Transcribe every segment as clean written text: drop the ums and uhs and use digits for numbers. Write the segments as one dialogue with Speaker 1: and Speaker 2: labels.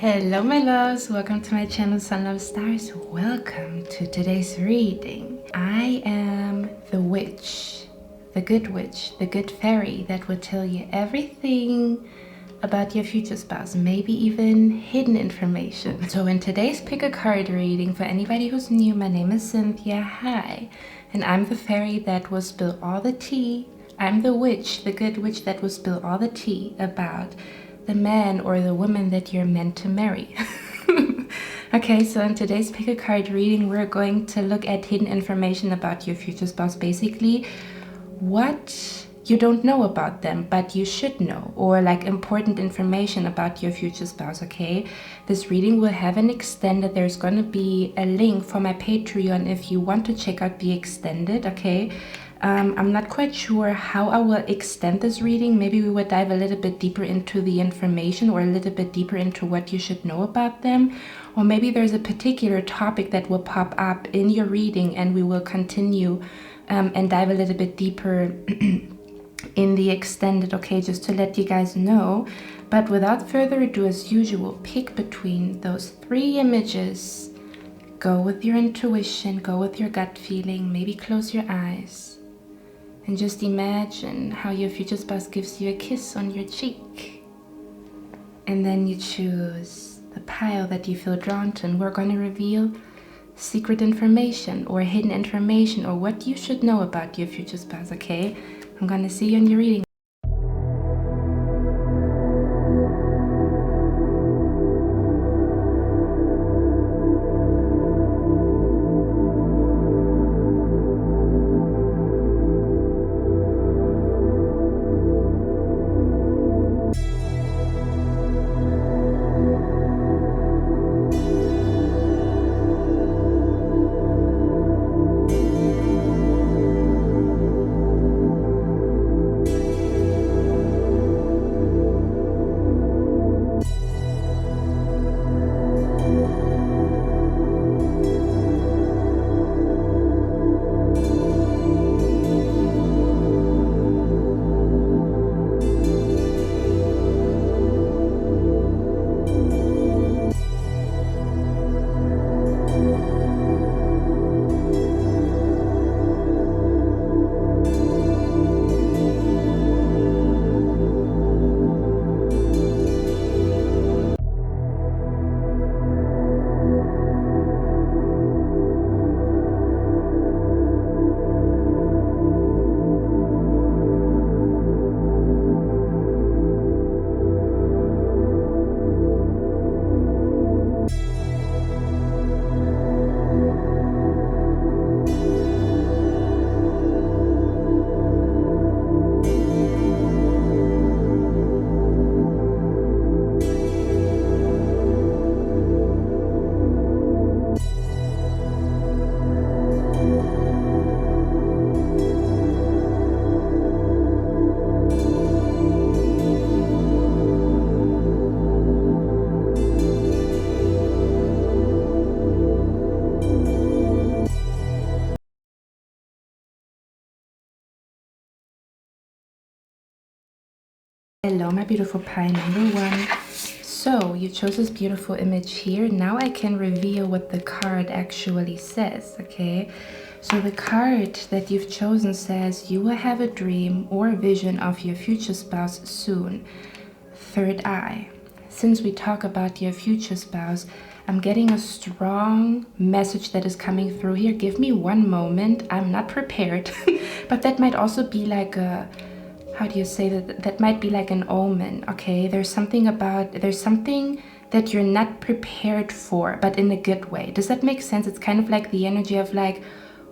Speaker 1: Hello my loves, welcome to my channel Sun Love Stars. Welcome to today's reading. I am the witch, the good fairy that will tell you everything about your future spouse, maybe even hidden information. So in today's pick a card reading, for anybody who's new, my name is Cynthia. Hi, and I'm the fairy that will spill all the tea. I'm the witch, the good witch that will spill all the tea about the man or the woman that you're meant to marry. Okay, so in today's pick a card reading, we're going to look at hidden information about your future spouse. Basically, what you don't know about them, but you should know, or like important information about your future spouse, okay? This reading will have an extended. There's going to be a link for my Patreon if you want to check out the extended, okay? I'm not quite sure how I will extend this reading. Maybe we will dive a little bit deeper into the information or a little bit deeper into what you should know about them. Or maybe there's a particular topic that will pop up in your reading and we will continue and dive a little bit deeper in the extended, okay, just to let you guys know. But without further ado, as usual, pick between those three images. Go with your intuition, go with your gut feeling, maybe close your eyes. And just imagine how your future spouse gives you a kiss on your cheek. And then you choose the pile that you feel drawn to, and we're going to reveal secret information or hidden information or what you should know about your future spouse, okay? I'm going to see you in your reading. Hello my beautiful pie number one. So you chose this beautiful image here. Now I can reveal what the card actually says, okay? So the card that you've chosen says you will have a dream or a vision of your future spouse soon. Third eye. Since we talk about your future spouse, I'm getting a strong message that is coming through here. Give me one moment. I'm not prepared, but that might also be like a, how do you say that? That might be like an omen, okay? There's something that you're not prepared for, but in a good way. Does that make sense? It's kind of like the energy of like,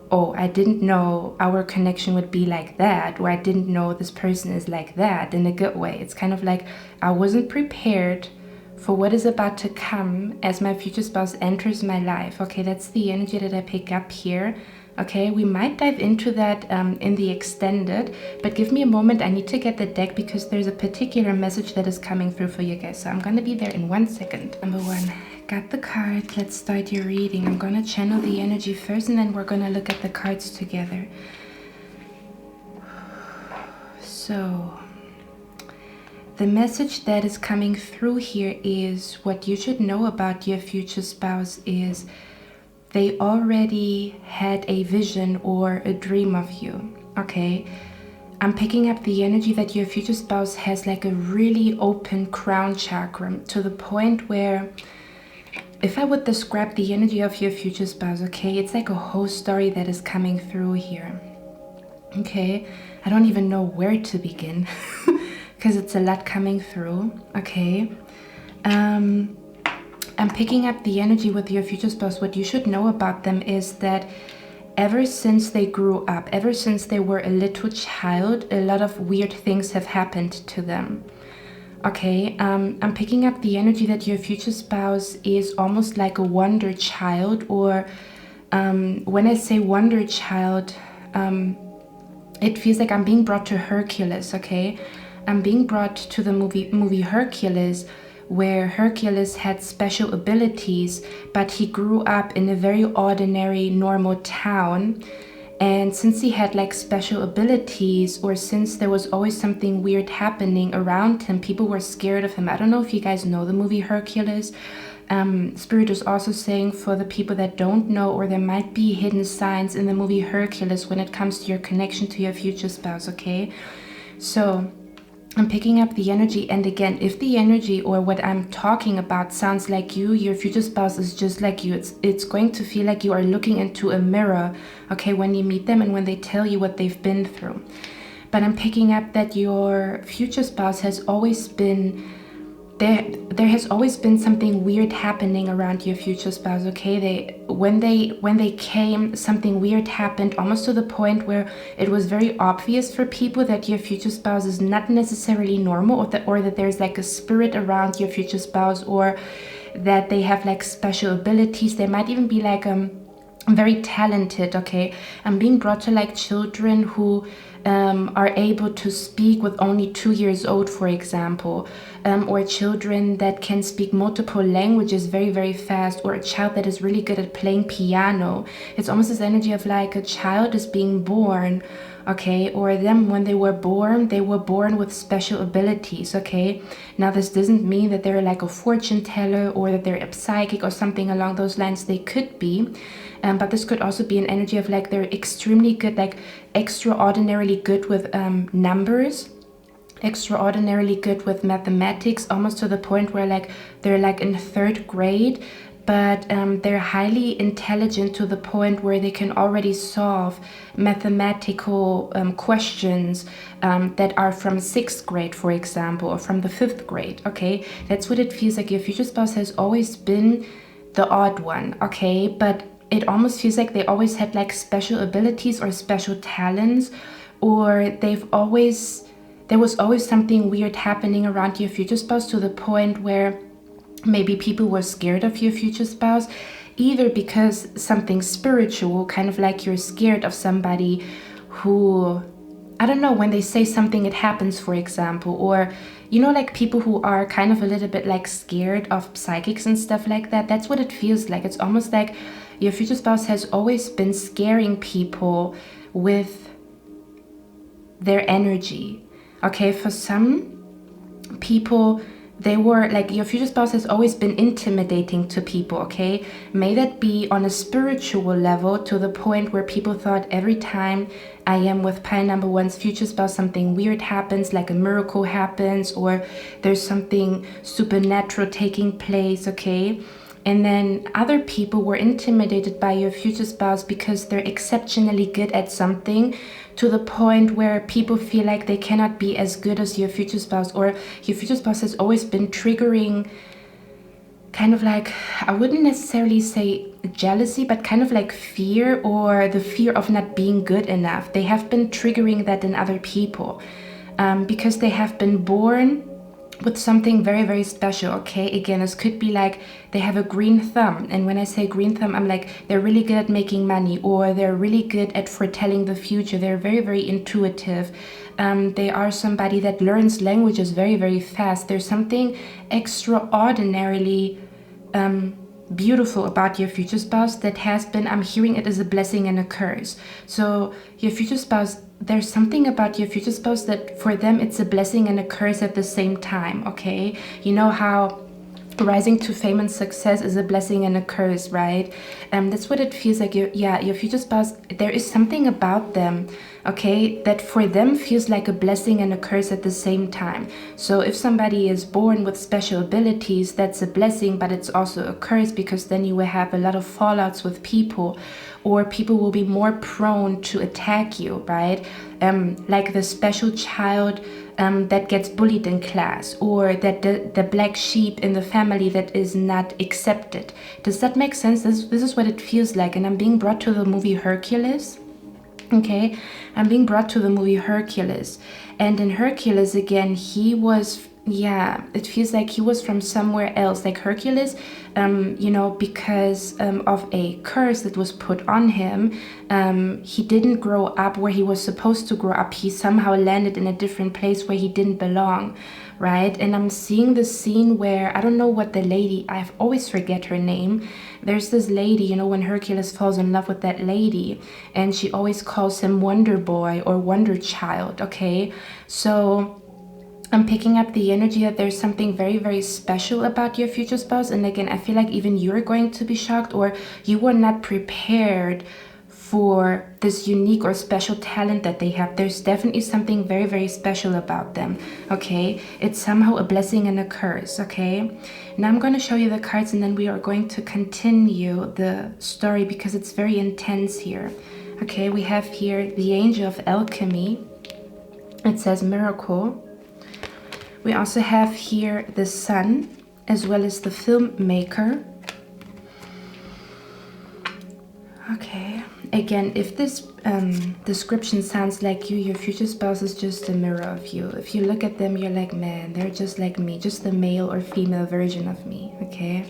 Speaker 1: oh, I didn't know our connection would be like that, or I didn't know this person is like that, in a good way. It's kind of like I wasn't prepared for what is about to come as my future spouse enters my life. Okay, that's the energy that I pick up here. Okay, we might dive into that in the extended, but give me a moment. I need to get the deck because there's a particular message that is coming through for you guys. So I'm going to be there in 1 second. Number one, got the card. Let's start your reading. I'm going to channel the energy first and then we're going to look at the cards together. So the message that is coming through here is what you should know about your future spouse is they already had a vision or a dream of you, okay? I'm picking up the energy that your future spouse has like a really open crown chakra to the point where if I would describe the energy of your future spouse, okay, it's like a whole story that is coming through here, okay? I don't even know where to begin because it's a lot coming through, okay? I'm picking up the energy with your future spouse. What you should know about them is that ever since they grew up, ever since they were a little child, a lot of weird things have happened to them. Okay, I'm picking up the energy that your future spouse is almost like a wonder child, or when I say wonder child, it feels like I'm being brought to Hercules, okay? I'm being brought to the movie Hercules, where Hercules had special abilities, but he grew up in a very ordinary, normal town. And since he had like special abilities, or since there was always something weird happening around him, people were scared of him. I don't know if you guys know the movie Hercules. Spirit is also saying for the people that don't know, or there might be hidden signs in the movie Hercules when it comes to your connection to your future spouse, okay? So I'm picking up the energy, and again, if the energy or what I'm talking about sounds like you, your future spouse is just like you. It's going to feel like you are looking into a mirror, okay, when you meet them and when they tell you what they've been through. But I'm picking up that your future spouse has always been there has always been something weird happening around your future spouse, okay? When they came, something weird happened, almost to the point where it was very obvious for people that your future spouse is not necessarily normal, or that there's like a spirit around your future spouse, or that they have like special abilities. They might even be like very talented, okay? I'm being brought to like children who are able to speak with only 2 years old, for example, or children that can speak multiple languages very, very fast, or a child that is really good at playing piano. It's almost this energy of like a child is being born, okay, or them when they were born with special abilities, okay? Now this doesn't mean that they're like a fortune teller or that they're a psychic or something along those lines. They could be, but this could also be an energy of like they're extremely good, like extraordinarily good with numbers, extraordinarily good with mathematics, almost to the point where like they're like in 3rd grade, but they're highly intelligent to the point where they can already solve mathematical questions that are from 6th grade, for example, or from the 5th grade, okay? That's what it feels like. Your future spouse has always been the odd one, okay? But it almost feels like they always had like special abilities or special talents, or there was always something weird happening around your future spouse to the point where maybe people were scared of your future spouse, either because something spiritual, kind of like you're scared of somebody who, I don't know, when they say something, it happens, for example, or, you know, like people who are kind of a little bit like scared of psychics and stuff like that. That's what it feels like. It's almost like your future spouse has always been scaring people with their energy. Okay, for some people, they were like, your future spouse has always been intimidating to people, okay? May that be on a spiritual level, to the point where people thought every time I am with pile number one's future spouse, something weird happens, like a miracle happens, or there's something supernatural taking place, okay? And then other people were intimidated by your future spouse because they're exceptionally good at something, to the point where people feel like they cannot be as good as your future spouse, or your future spouse has always been triggering kind of like, I wouldn't necessarily say jealousy, but kind of like fear, or the fear of not being good enough. They have been triggering that in other people because they have been born with something very, very special, okay? Again, this could be like they have a green thumb, and when I say green thumb, I'm like they're really good at making money, or they're really good at foretelling the future. They're very, very intuitive. They are somebody that learns languages very, very fast. There's something extraordinarily beautiful about your future spouse that has been, I'm hearing it as a blessing and a curse. So your future spouse, there's something about your future spouse that for them it's a blessing and a curse at the same time, okay? You know how rising to fame and success is a blessing and a curse, right? That's what it feels like. Your future spouse, there is something about them, okay, that for them feels like a blessing and a curse at the same time. So if somebody is born with special abilities, that's a blessing, but it's also a curse, because then you will have a lot of fallouts with people, or people will be more prone to attack you, right? Like the special child that gets bullied in class, or that the black sheep in the family that is not accepted. Does that make sense? This is what it feels like. And I'm being brought to the movie Hercules. Okay, I'm being brought to the movie Hercules. And in Hercules, again, he was, it feels like he was from somewhere else. Like Hercules, because of a curse that was put on him, he didn't grow up where he was supposed to grow up. He somehow landed in a different place where he didn't belong, right? And I'm seeing the scene where, I don't know what the lady, I always forget her name. There's this lady, when Hercules falls in love with that lady, and she always calls him Wonder Boy or Wonder Child, okay? So I'm picking up the energy that there's something very, very special about your future spouse. And again, I feel like even you're going to be shocked, or you were not prepared for this unique or special talent that they have. There's definitely something very, very special about them, okay? It's somehow a blessing and a curse, okay? Now I'm going to show you the cards, and then we are going to continue the story because it's very intense here. Okay, we have here the Angel of Alchemy. It says miracle. We also have here the Sun, as well as the filmmaker. Okay, again, if this description sounds like you, your future spouse is just a mirror of you. If you look at them, you're like, man, they're just like me, just the male or female version of me, okay?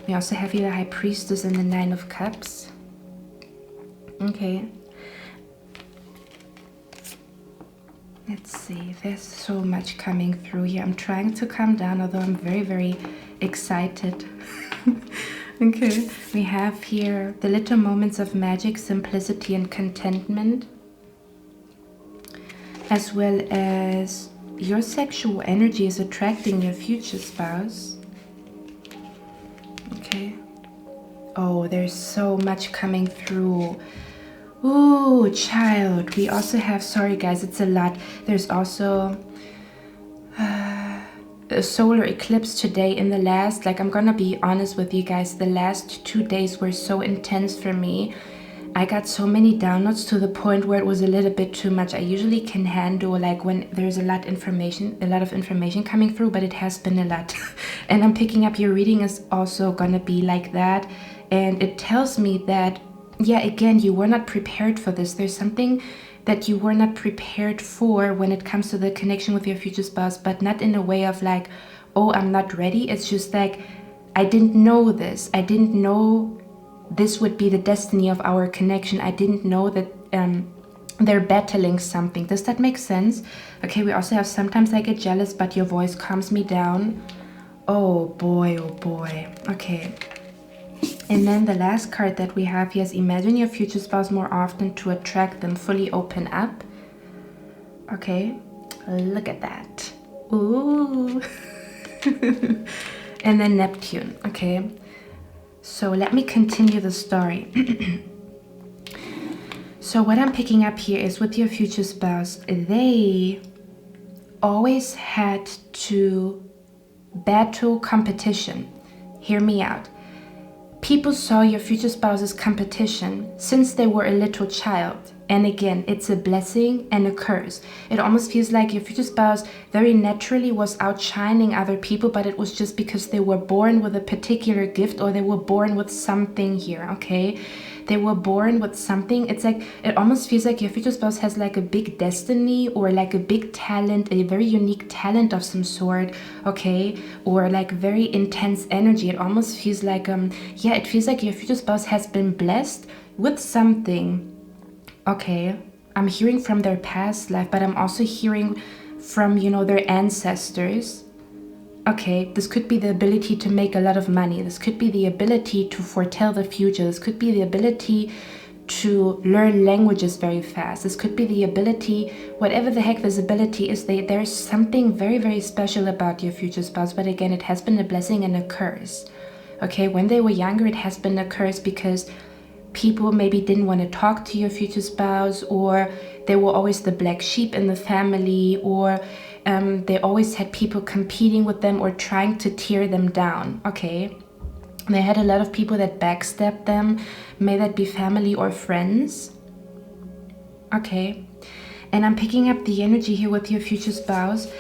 Speaker 1: We also have here the High Priestess and the Nine of Cups. Okay. Let's see, there's so much coming through here. I'm trying to calm down, although I'm very, very excited. Okay, we have here the little moments of magic, simplicity, and contentment, as well as your sexual energy is attracting your future spouse. Okay. Oh, there's so much coming through. Ooh, child. We also have, sorry guys, it's a lot. There's also a solar eclipse today. In the last, I'm gonna be honest with you guys, the last 2 days were so intense for me. I got so many downloads to the point where it was a little bit too much. I usually can handle when there's a lot of information coming through, but it has been a lot. And I'm picking up your reading is also gonna be like that. And it tells me that, yeah, again, you were not prepared for this. There's something that you were not prepared for when it comes to the connection with your future spouse, but not in a way of oh, I'm not ready. It's just I didn't know this. I didn't know this would be the destiny of our connection. I didn't know that they're battling something. Does that make sense? Okay, we also have sometimes I get jealous, but your voice calms me down. Oh boy, oh boy. Okay. And then the last card that we have here is imagine your future spouse more often to attract them. Fully open up. Okay, look at that. Ooh. And then Neptune. Okay, so let me continue the story. So what I'm picking up here is with your future spouse, they always had to battle competition. Hear me out. People saw your future spouse's competition since they were a little child. And again, it's a blessing and a curse. It almost feels like your future spouse very naturally was outshining other people, but it was just because they were born with a particular gift, or they were born with something here, okay? They were born with something. It's it almost feels like your future spouse has a big destiny, or a big talent, a very unique talent of some sort, okay? Or very intense energy. It almost feels it feels like your future spouse has been blessed with something. Okay, I'm hearing from their past life, but I'm also hearing from, their ancestors. Okay, this could be the ability to make a lot of money. This could be the ability to foretell the future. This could be the ability to learn languages very fast. This could be the ability, whatever the heck this ability is, there's something very, very special about your future spouse. But again, it has been a blessing and a curse. Okay, when they were younger, it has been a curse because people maybe didn't want to talk to your future spouse, or they were always the black sheep in the family, or they always had people competing with them or trying to tear them down. Okay, they had a lot of people that backstabbed them, may that be family or friends. Okay, and I'm picking up the energy here with your future spouse.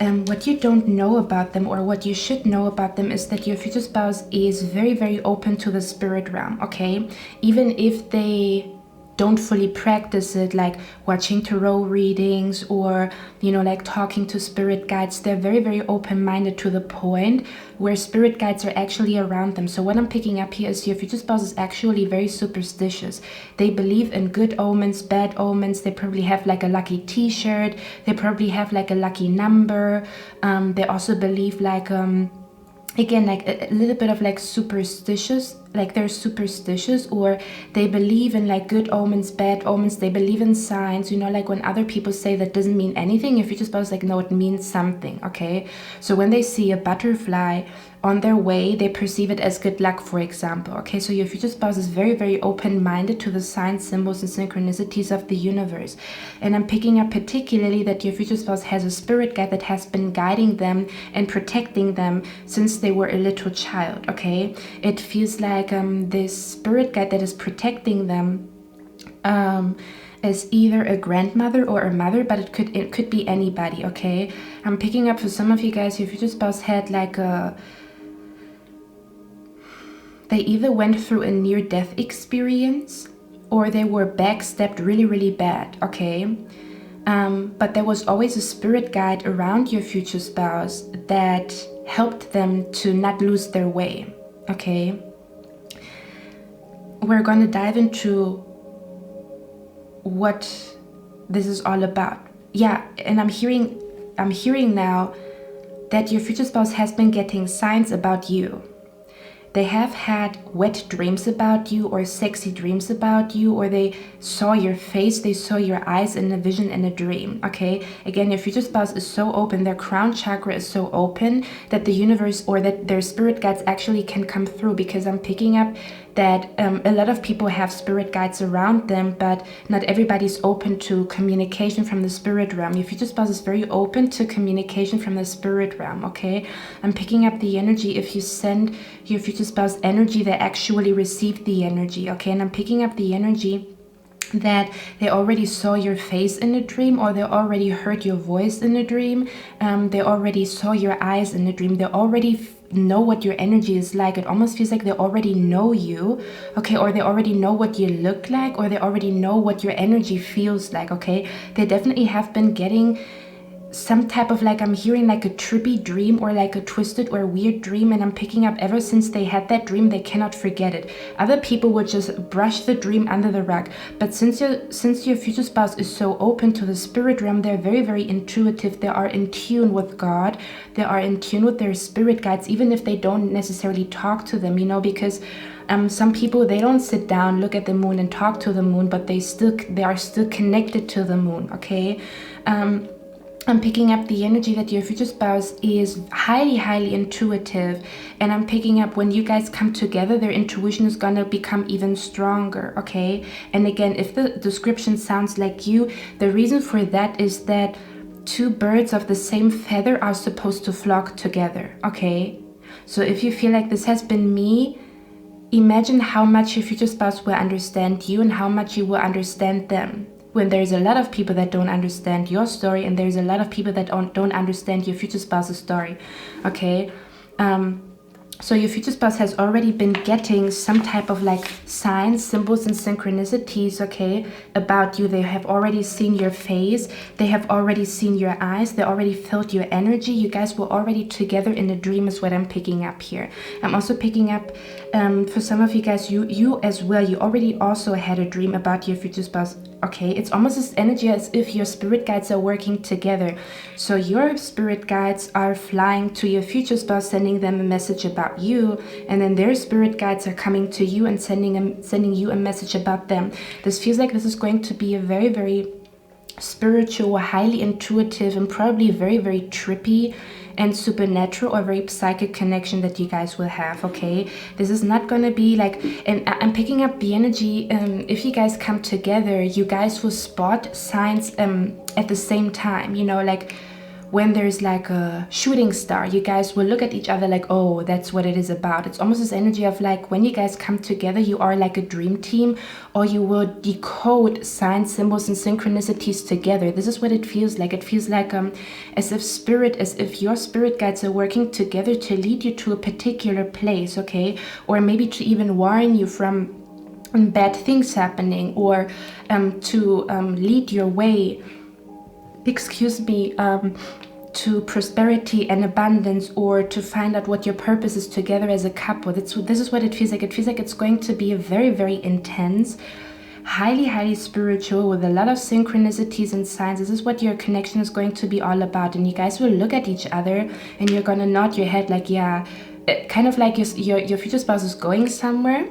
Speaker 1: What you don't know about them, or what you should know about them, is that your future spouse is very, very open to the spirit realm. Okay, even if they don't fully practice it, like watching tarot readings or, you know, like talking to spirit guides, they're very, very open-minded to the point where spirit guides are actually around them. So what I'm picking up here is your future spouse is actually very superstitious. They believe in good omens, bad omens. They probably have like a lucky t-shirt. They probably have like a lucky number. They also believe like again, like a little bit of like superstitious, like they're superstitious, or they believe in like good omens, bad omens. They believe in signs, you know, like when other people say that doesn't mean anything, if you just spouse, like, no, it means something. Okay, so when they see a butterfly on their way, they perceive it as good luck, for example. Okay, so your future spouse is very, very open-minded to the signs, symbols, and synchronicities of the universe. And I'm picking up particularly that your future spouse has a spirit guide that has been guiding them and protecting them since they were a little child. Okay, it feels like this spirit guide that is protecting them is either a grandmother or a mother, but it could be anybody. Okay, I'm picking up for some of you guys, your future spouse had like they either went through a near-death experience or they were backstabbed really, really bad. Okay, but there was always a spirit guide around your future spouse that helped them to not lose their way. Okay, we're going to dive into what this is all about. Yeah, and I'm hearing now that your future spouse has been getting signs about you. They have had wet dreams about you, or sexy dreams about you, or they saw your face, they saw your eyes in a vision in a dream. Okay, again, your future spouse is so open, their crown chakra is so open that the universe, or that their spirit guides actually can come through, because I'm picking up that a lot of people have spirit guides around them, but not everybody's open to communication from the spirit realm. Your future spouse is very open to communication from the spirit realm. Okay, I'm picking up the energy. If you send your future spouse energy, they actually receive the energy. Okay, and I'm picking up the energy that they already saw your face in a dream, or they already heard your voice in a dream. They already saw your eyes in a dream. They already know what your energy is like. It almost feels like they already know you. Okay, or they already know what you look like, or they already know what your energy feels like. Okay, they definitely have been getting some type of, like, I'm hearing like a trippy dream, or like a twisted or weird dream, and I'm picking up ever since they had that dream, they cannot forget it. Other people would just brush the dream under the rug, but since your future spouse is so open to the spirit realm, they're very, very intuitive. They are in tune with God. They are in tune with their spirit guides, even if they don't necessarily talk to them, you know, because some people, they don't sit down, look at the moon and talk to the moon, but they are still connected to the moon. Okay, I'm picking up the energy that your future spouse is highly, highly intuitive. And I'm picking up when you guys come together, their intuition is going to become even stronger. Okay. And again, if the description sounds like you, the reason for that is that two birds of the same feather are supposed to flock together. Okay. So if you feel like this has been me, imagine how much your future spouse will understand you and how much you will understand them. When there's a lot of people that don't understand your story, and there's a lot of people that don't understand your future spouse's story. Okay, so your future spouse has already been getting some type of like signs, symbols, and synchronicities, okay, about you. They have already seen your face. They have already seen your eyes. They already felt your energy. You guys were already together in a dream is what I'm picking up here. I'm also picking up, for some of you guys, you as well, you already also had a dream about your future spouse. okay? It's almost this energy as if your spirit guides are working together. So your spirit guides are flying to your future spouse, sending them a message about you, and then their spirit guides are coming to you and sending you a message about them. This feels like this is going to be a very, very spiritual, highly intuitive, and probably very, very trippy and supernatural or very psychic connection that you guys will have, okay? This is not gonna be like, and I'm picking up the energy, if you guys come together, you guys will spot signs at the same time, you know, like when there's like a shooting star, you guys will look at each other like, oh, that's what it is about. It's almost this energy of like, when you guys come together, you are like a dream team, or you will decode signs, symbols, and synchronicities together. This is what it feels like. It feels like as if your spirit guides are working together to lead you to a particular place, okay? Or maybe to even warn you from bad things happening, or to lead your way, to prosperity and abundance, or to find out what your purpose is together as a couple. This is what it feels like. It feels like it's going to be a very, very intense, highly, highly spiritual, with a lot of synchronicities and signs. This is what your connection is going to be all about. And you guys will look at each other and you're gonna nod your head like, yeah, kind of like your future spouse is going somewhere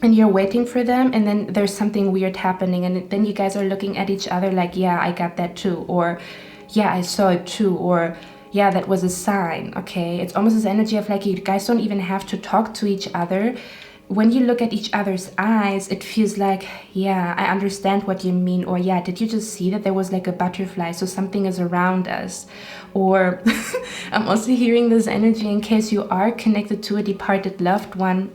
Speaker 1: and you're waiting for them, and then there's something weird happening, and then you guys are looking at each other like, yeah, I got that too, or yeah, I saw it too, or yeah, that was a sign, okay? It's almost this energy of like, you guys don't even have to talk to each other. When you look at each other's eyes, it feels like, yeah, I understand what you mean, or yeah, did you just see that there was like a butterfly, so something is around us? Or I'm also hearing this energy in case you are connected to a departed loved one.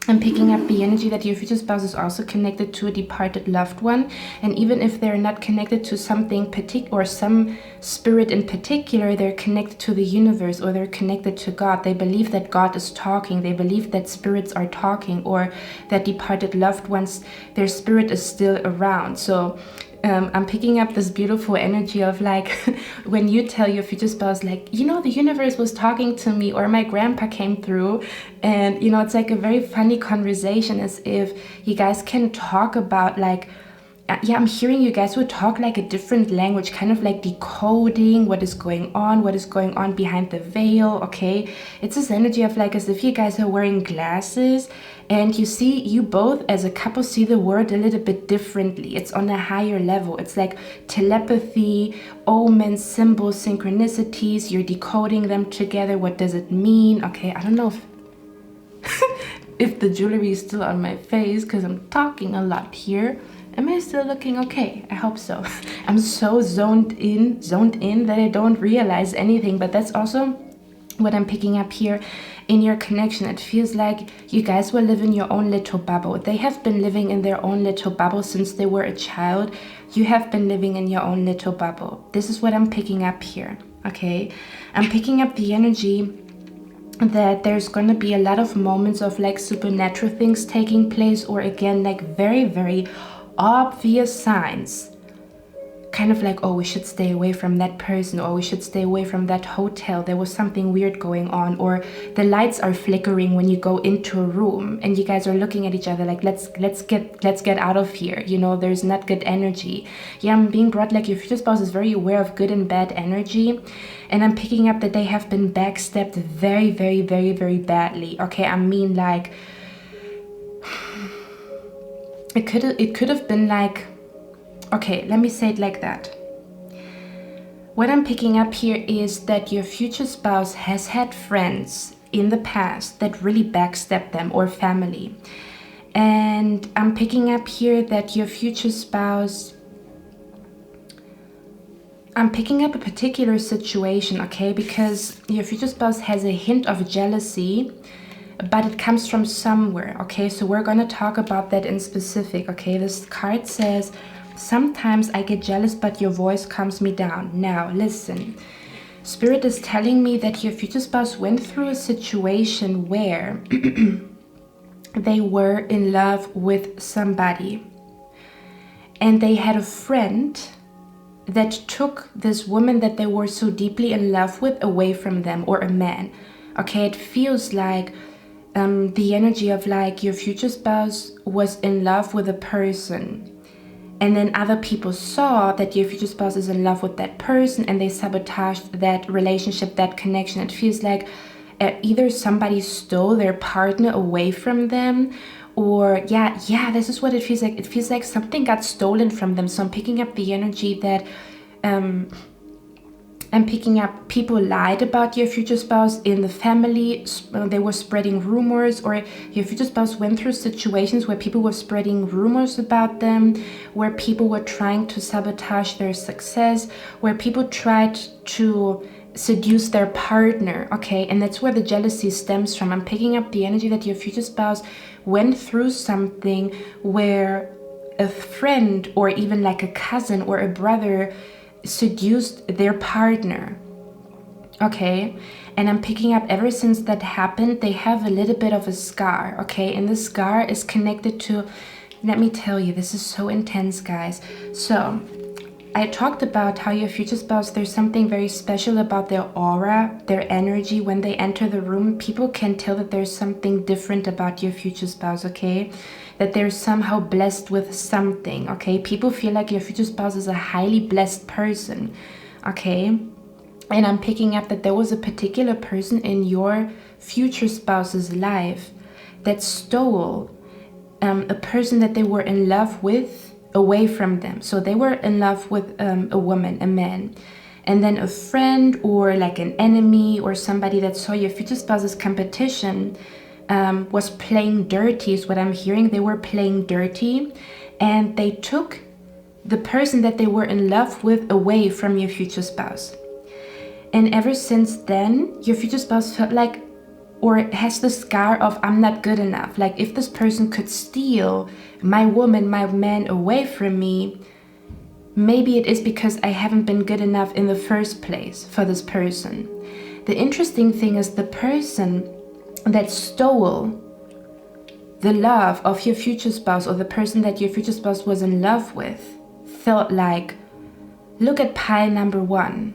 Speaker 1: I'm picking up the energy that your future spouse is also connected to a departed loved one, and even if they're not connected to something particular or some spirit in particular, they're connected to the universe, or they're connected to God. They believe that God is talking. They believe that spirits are talking, or that departed loved ones, their spirit is still around. So I'm picking up this beautiful energy of like, when you tell your future spouse like, you know, the universe was talking to me, or my grandpa came through, and you know, it's like a very funny conversation, as if you guys can talk about like, yeah, I'm hearing you guys will talk like a different language, kind of like decoding what is going on behind the veil, okay? It's this energy of like, as if you guys are wearing glasses, and you both as a couple see the world a little bit differently. It's on a higher level. It's like telepathy, omens, symbols, synchronicities. You're decoding them together. What does it mean? Okay, I don't know if the jewelry is still on my face, because I'm talking a lot here. Am I still looking okay? I hope so. I'm so zoned in that I don't realize anything, but that's also what I'm picking up here in your connection. It feels like you guys will live in your own little bubble. They have been living in their own little bubble since they were a child. You have been living in your own little bubble. This is what I'm picking up here, okay? I'm picking up the energy that there's gonna be a lot of moments of like supernatural things taking place, or again, like very, very obvious signs, kind of like, oh, we should stay away from that person, or we should stay away from that hotel, there was something weird going on, or the lights are flickering when you go into a room and you guys are looking at each other like, let's get out of here, you know, there's not good energy. Yeah, I'm being brought like your future spouse is very aware of good and bad energy, and I'm picking up that they have been backstabbed very, very, very, very badly, okay? I mean, like, it could have been like, okay, let me say it like that. What I'm picking up here is that your future spouse has had friends in the past that really backstabbed them, or family. And I'm picking up here that your future spouse, I'm picking up a particular situation, okay? Because your future spouse has a hint of jealousy, but it comes from somewhere, okay? So we're gonna talk about that in specific, okay? This card says, sometimes I get jealous, but your voice calms me down. Now, listen. Spirit is telling me that your future spouse went through a situation where they were in love with somebody, and they had a friend that took this woman that they were so deeply in love with away from them, or a man, okay? It feels like the energy of like your future spouse was in love with a person, and then other people saw that your future spouse is in love with that person and they sabotaged that relationship, that connection. It feels like either somebody stole their partner away from them, or this is what it feels like. It feels like something got stolen from them. So I'm picking up the energy that I'm picking up people lied about your future spouse in the family. They were spreading rumors, or your future spouse went through situations where people were spreading rumors about them, where people were trying to sabotage their success, where people tried to seduce their partner, okay? And that's where the jealousy stems from. I'm picking up the energy that your future spouse went through something where a friend or even like a cousin or a brother seduced their partner, okay? And I'm picking up ever since that happened, they have a little bit of a scar, okay? And the scar is connected to, let me tell you, this is so intense, guys. So I talked about how your future spouse, there's something very special about their aura, their energy. When they enter the room, people can tell that there's something different about your future spouse, okay? That they're somehow blessed with something, okay? People feel like your future spouse is a highly blessed person, okay? And I'm picking up that there was a particular person in your future spouse's life that stole a person that they were in love with away from them. So they were in love with a woman, a man, and then a friend or like an enemy or somebody that saw your future spouse's competition was playing dirty, is what I'm hearing. They were playing dirty, and they took the person that they were in love with away from your future spouse. And ever since then, your future spouse felt like, or has the scar of, I'm not good enough. Like, if this person could steal my woman, my man away from me, maybe it is because I haven't been good enough in the first place for this person. The interesting thing is the person that stole the love of your future spouse, or the person that your future spouse was in love with, felt like, look at pile number one.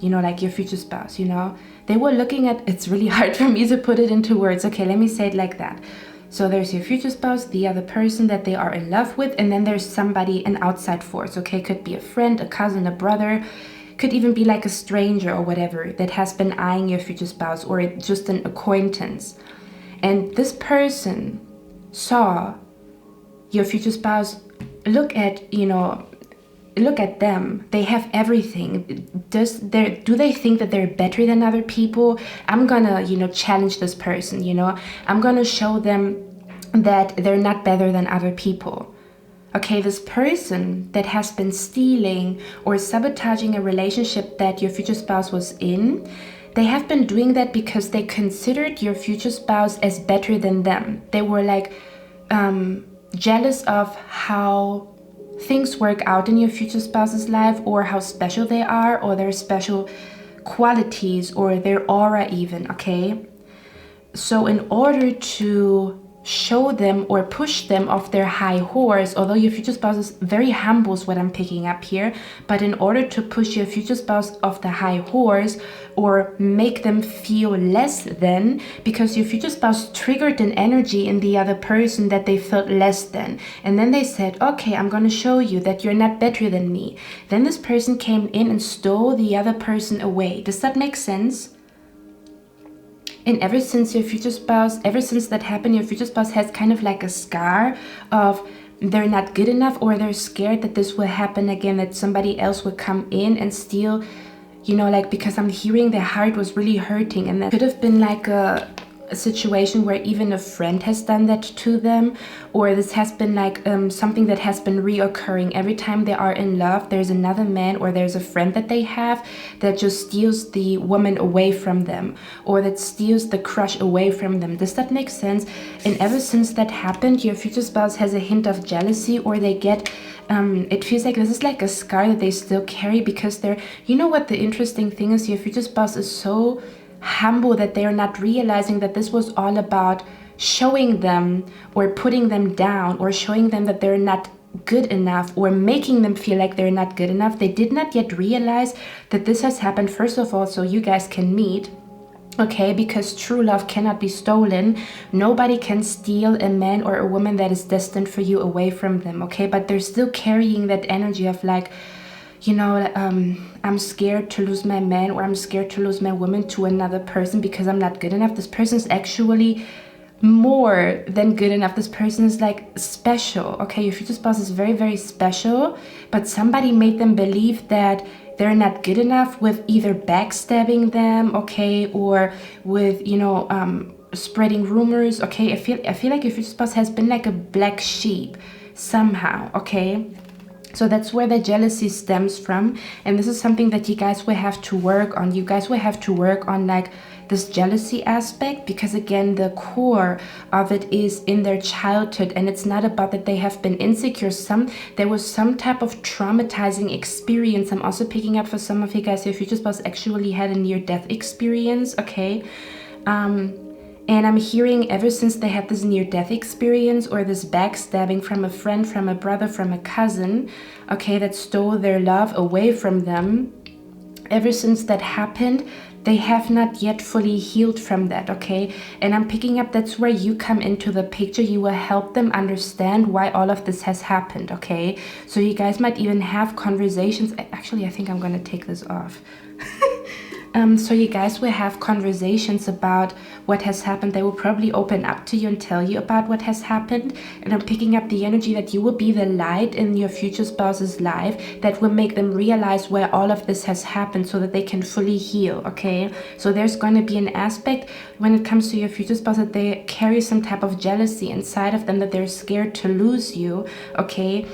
Speaker 1: Like your future spouse, they were looking at, it's really hard for me to put it into words. Okay, let me say it like that. So there's your future spouse, the other person that they are in love with, and then there's somebody, an outside force, okay? Could be a friend, a cousin, a brother, could even be like a stranger or whatever that has been eyeing your future spouse, or just an acquaintance. And this person saw your future spouse, look at them. They have everything. Do they think that they're better than other people? I'm gonna, challenge this person, I'm gonna show them that they're not better than other people. Okay, this person that has been stealing or sabotaging a relationship that your future spouse was in, they have been doing that because they considered your future spouse as better than them. They were like jealous of how things work out in your future spouse's life, or how special they are, or their special qualities, or their aura even, okay? So in order to show them or push them off their high horse, although your future spouse is very humble is what I'm picking up here, but in order to push your future spouse off the high horse, or make them feel less than, because your future spouse triggered an energy in the other person that they felt less than, and then they said, okay, I'm going to show you that you're not better than me. Then this person came in and stole the other person away. Does that make sense? And ever since that happened, your future spouse has kind of like a scar of, they're not good enough, or they're scared that this will happen again, that somebody else will come in and steal, because I'm hearing their heart was really hurting. And that could have been like a situation where even a friend has done that to them, or this has been like something that has been reoccurring. Every time they are in love, there's another man or there's a friend that they have that just steals the woman away from them, or that steals the crush away from them. Does that make sense? And ever since that happened, your future spouse has a hint of jealousy, or they get it feels like this is like a scar that they still carry, because they're, what the interesting thing is, your future spouse is so humble that they are not realizing that this was all about showing them or putting them down, or showing them that they're not good enough, or making them feel like they're not good enough. They did not yet realize that this has happened, first of all, so you guys can meet, Okay, because true love cannot be stolen. Nobody can steal a man or a woman that is destined for you away from them. Okay, but they're still carrying that energy of like, you know, I'm scared to lose my man, or I'm scared to lose my woman to another person because I'm not good enough. This person is actually more than good enough. This person is like special. Okay, your future spouse is very, very special, but somebody made them believe that they're not good enough with either backstabbing them, okay, or with, you know, spreading rumors. Okay, I feel like your future spouse has been like a black sheep somehow. Okay, so that's where the jealousy stems from, and this is something that you guys will have to work on. You guys will have to work on like this jealousy aspect, because again, the core of it is in their childhood, and it's not about that they have been insecure. There was some type of traumatizing experience. I'm also picking up for some of you guys, your future spouse actually had a near-death experience. Okay, and I'm hearing ever since they had this near-death experience, or this backstabbing from a friend, from a brother, from a cousin, okay, that stole their love away from them, ever since that happened, they have not yet fully healed from that. Okay, and I'm picking up that's where you come into the picture. You will help them understand why all of this has happened. Okay, so you guys might even have conversations. Actually, I think I'm gonna take this off. So you guys will have conversations about what has happened. They will probably open up to you and tell you about what has happened. And I'm picking up the energy that you will be the light in your future spouse's life that will make them realize where all of this has happened, so that they can fully heal. Okay, so there's going to be an aspect when it comes to your future spouse that they carry some type of jealousy inside of them, that they're scared to lose you. Okay,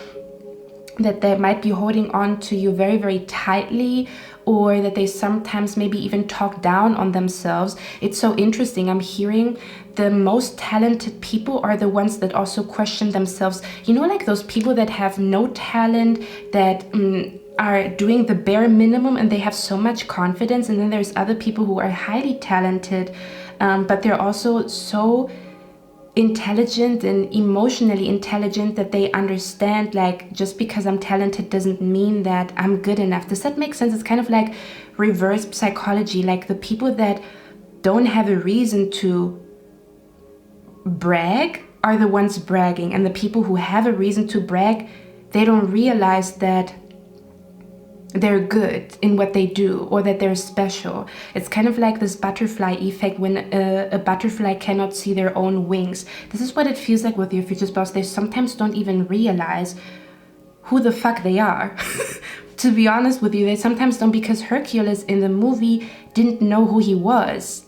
Speaker 1: that they might be holding on to you very, very tightly, or that they sometimes maybe even talk down on themselves. It's so interesting. I'm hearing the most talented people are the ones that also question themselves. You know, like those people that have no talent, that are doing the bare minimum, and they have so much confidence. And then there's other people who are highly talented, but they're also so intelligent and emotionally intelligent that they understand, like, just because I'm talented doesn't mean that I'm good enough. Does that make sense? It's kind of like reverse psychology. Like the people that don't have a reason to brag are the ones bragging, and the people who have a reason to brag, they don't realize that they're good in what they do, or that they're special. It's kind of like this butterfly effect, when a butterfly cannot see their own wings. This is what it feels like with your future spouse. They sometimes don't even realize who the fuck they are. To be honest with you, they sometimes don't, because Hercules in the movie didn't know who he was.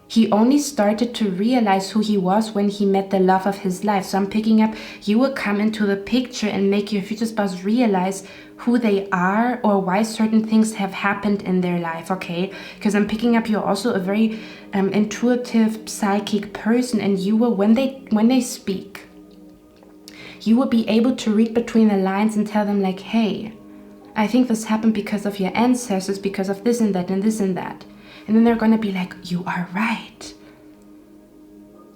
Speaker 1: He only started to realize who he was when he met the love of his life. So I'm picking up, you will come into the picture and make your future spouse realize who they are, or why certain things have happened in their life. Okay, because I'm picking up you're also a very intuitive, psychic person, and you will, when they speak, you will be able to read between the lines and tell them like, hey, I think this happened because of your ancestors, because of this and that and this and that. And then they're going to be like, you are right.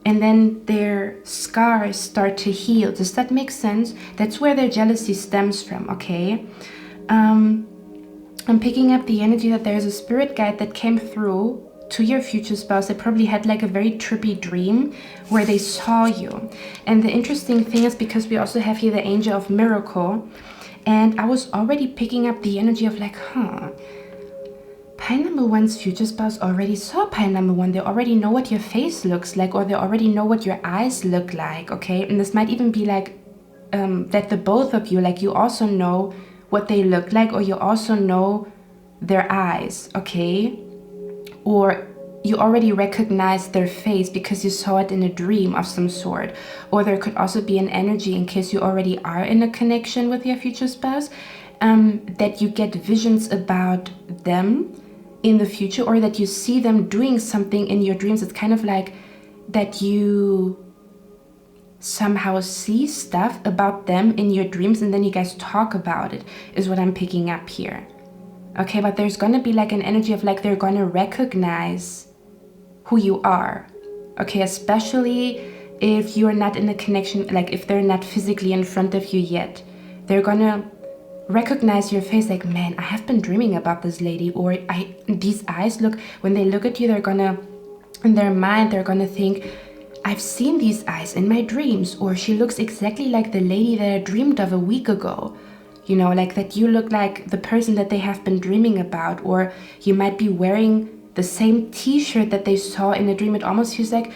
Speaker 1: And then their scars start to heal. Does that make sense? That's where their jealousy stems from, okay? I'm picking up the energy that there's a spirit guide that came through to your future spouse. They probably had like a very trippy dream where they saw you. And the interesting thing is, because we also have here the angel of miracle, and I was already picking up the energy of like, pile number one's future spouse already saw pile number one. They already know what your face looks like, or they already know what your eyes look like, okay? And this might even be like that the both of you, like, you also know what they look like, or you also know their eyes, okay? Or you already recognize their face because you saw it in a dream of some sort. Or there could also be an energy, in case you already are in a connection with your future spouse, that you get visions about them in the future, or that you see them doing something in your dreams. It's kind of like that you somehow see stuff about them in your dreams, and then you guys talk about it, is what I'm picking up here. Okay, but there's gonna be like an energy of like, they're gonna recognize who you are. Okay, especially if you're not in a connection, like if they're not physically in front of you yet. They're gonna recognize your face, like, man, I have been dreaming about this lady, or these eyes look, when they look at you, they're gonna in their mind, they're gonna think, I've seen these eyes in my dreams, or she looks exactly like the lady that I dreamed of a week ago. You know, like that you look like the person that they have been dreaming about, or you might be wearing the same t-shirt that they saw in a dream. It almost feels like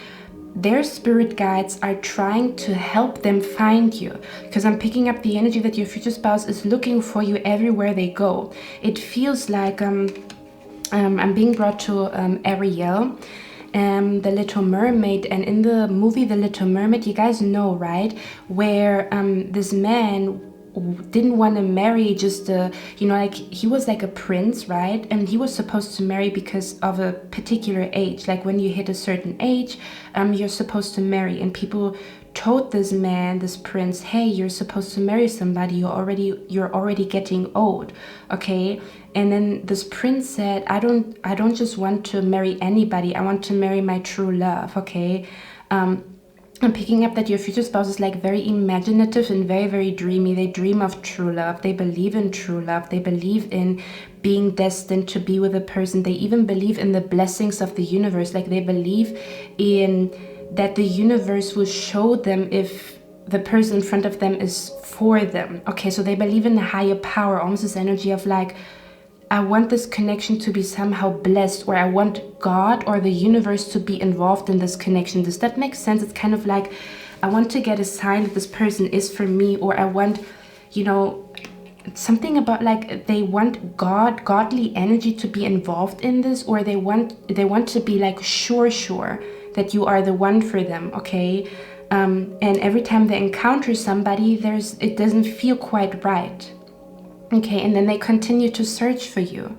Speaker 1: their spirit guides are trying to help them find you, because I'm picking up the energy that your future spouse is looking for you everywhere they go. It feels like I'm being brought to Ariel, the Little Mermaid, and in the movie The Little Mermaid, you guys know, right, where this man didn't want to marry just a, you know, like he was like a prince, right, and he was supposed to marry because of a particular age, like when you hit a certain age, you're supposed to marry, and people told this man, this prince, hey, you're supposed to marry somebody, you're already getting old, okay? And then this prince said, I don't just want to marry anybody, I want to marry my true love, okay? I'm picking up that your future spouse is like very imaginative and very, very dreamy. They dream of true love. They believe in true love. They believe in being destined to be with a person. They even believe in the blessings of the universe. Like they believe in that the universe will show them if the person in front of them is for them. Okay, so they believe in the higher power, almost this energy of like, I want this connection to be somehow blessed, or I want God or the universe to be involved in this connection. Does that make sense? It's kind of like, I want to get a sign that this person is for me, or I want, you know, something about like they want godly energy to be involved in this, or they want to be like sure that you are the one for them, okay? And every time they encounter somebody, it doesn't feel quite right. Okay, and then they continue to search for you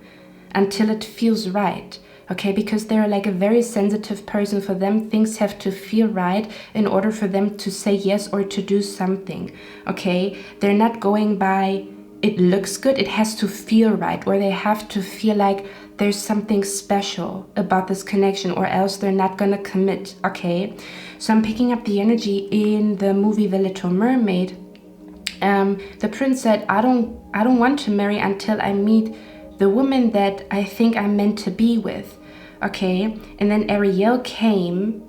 Speaker 1: until it feels right, okay? Because they're like a very sensitive person. For them, things have to feel right in order for them to say yes or to do something, okay? They're not going by, it looks good, it has to feel right, or they have to feel like there's something special about this connection, or else they're not gonna commit, okay? So I'm picking up the energy in the movie The Little Mermaid. The prince said, I don't want to marry until I meet the woman that I think I'm meant to be with, okay? And then Ariel came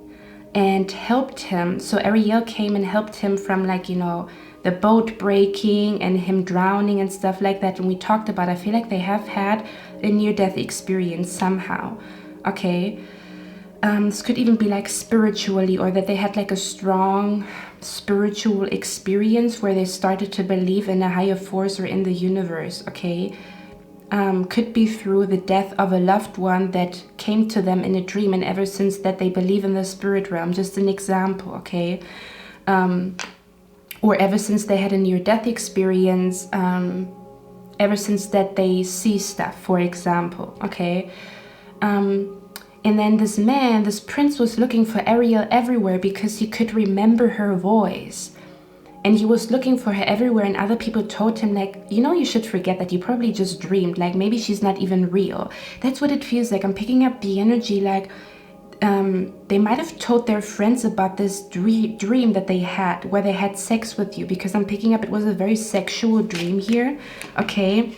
Speaker 1: and helped him. So Ariel came and helped him from, like, you know, the boat breaking and him drowning and stuff like that. And we talked about, I feel like they have had a near-death experience somehow, okay? This could even be like spiritually, or that they had like a strong spiritual experience where they started to believe in a higher force or in the universe, okay? Could be through the death of a loved one that came to them in a dream, and ever since that they believe in the spirit realm. Just an example, okay? Or ever since they had a near-death experience, ever since that they see stuff, for example, okay? And then this prince was looking for Ariel everywhere because he could remember her voice. And he was looking for her everywhere, and other people told him, like, you know, you should forget that, you probably just dreamed, like maybe she's not even real. That's what it feels like. I'm picking up the energy like they might have told their friends about this dream that they had, where they had sex with you, because I'm picking up it was a very sexual dream here, okay?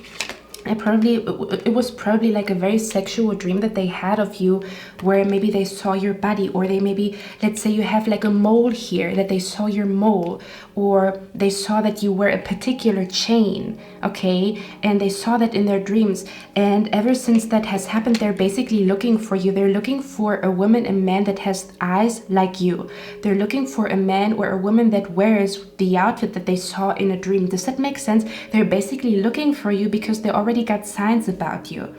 Speaker 1: It was probably like a very sexual dream that they had of you, where maybe they saw your body, or they maybe, let's say you have like a mole here, that they saw your mole, or they saw that you wear a particular chain, okay? And they saw that in their dreams. And ever since that has happened, they're basically looking for you. They're looking for a woman, a man that has eyes like you. They're looking for a man or a woman that wears the outfit that they saw in a dream. Does that make sense? They're basically looking for you because they already got signs about you,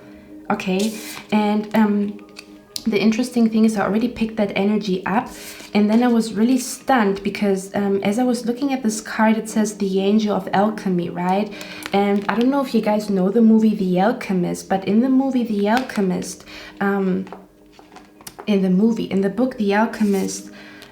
Speaker 1: okay? And the interesting thing is I already picked that energy up, and then I was really stunned because as I was looking at this card, it says the Angel of Alchemy, right? And I don't know if you guys know the movie The Alchemist, but in the movie The Alchemist, in the book The Alchemist,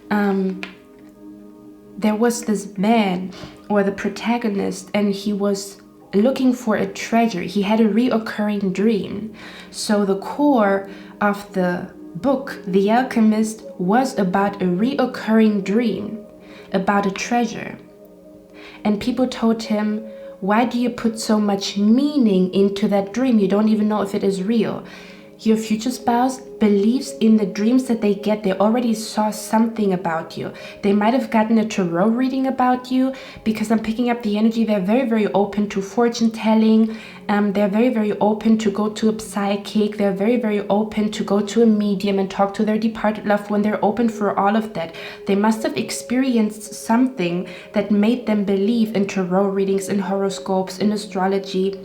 Speaker 1: there was this man, or the protagonist, and he was looking for a treasure. He had a reoccurring dream. So the core of the book, The Alchemist, was about a reoccurring dream, about a treasure. And people told him, why do you put so much meaning into that dream? You don't even know if it is real. your future spouse believes in the dreams that they get. They already saw something about you. They might have gotten a tarot reading about you, because I'm picking up the energy. They're very, very open to fortune telling. They're very, very open to go to a psychic. They're very, very open to go to a medium and talk to their departed loved one. They're open for all of that. They must have experienced something that made them believe in tarot readings, in horoscopes, in astrology,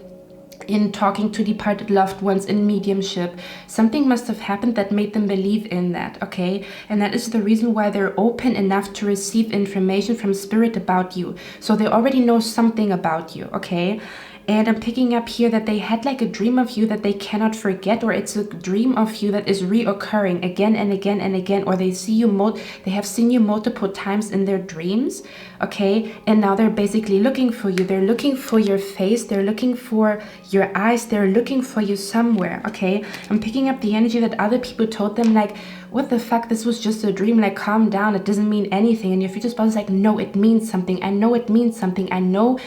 Speaker 1: in talking to departed loved ones, in mediumship. Something must have happened that made them believe in that, okay? And that is the reason why they're open enough to receive information from spirit about you. So they already know something about you, okay? And I'm picking up here that they had like a dream of you that they cannot forget, or it's a dream of you that is reoccurring again and again and again, or they see you they have seen you multiple times in their dreams, okay? And now they're basically looking for you. They're looking for your face. They're looking for your eyes. They're looking for you somewhere, okay? I'm picking up the energy that other people told them, like, what the fuck, this was just a dream, like, calm down, it doesn't mean anything. And your future spouse is like, no, it means something. I know it means something. I know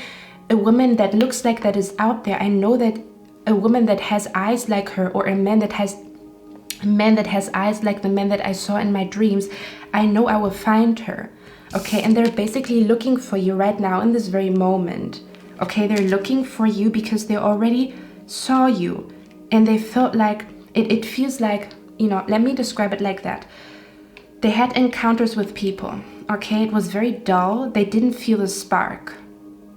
Speaker 1: a woman that looks like that is out there. I know that a woman that has eyes like her, or a man that has eyes like the man that I saw in my dreams, I know I will find her, okay? And they're basically looking for you right now in this very moment, okay? They're looking for you because they already saw you, and they felt like it feels like, you know, let me describe it like that. They had encounters with people, okay? It was very dull. They didn't feel a spark.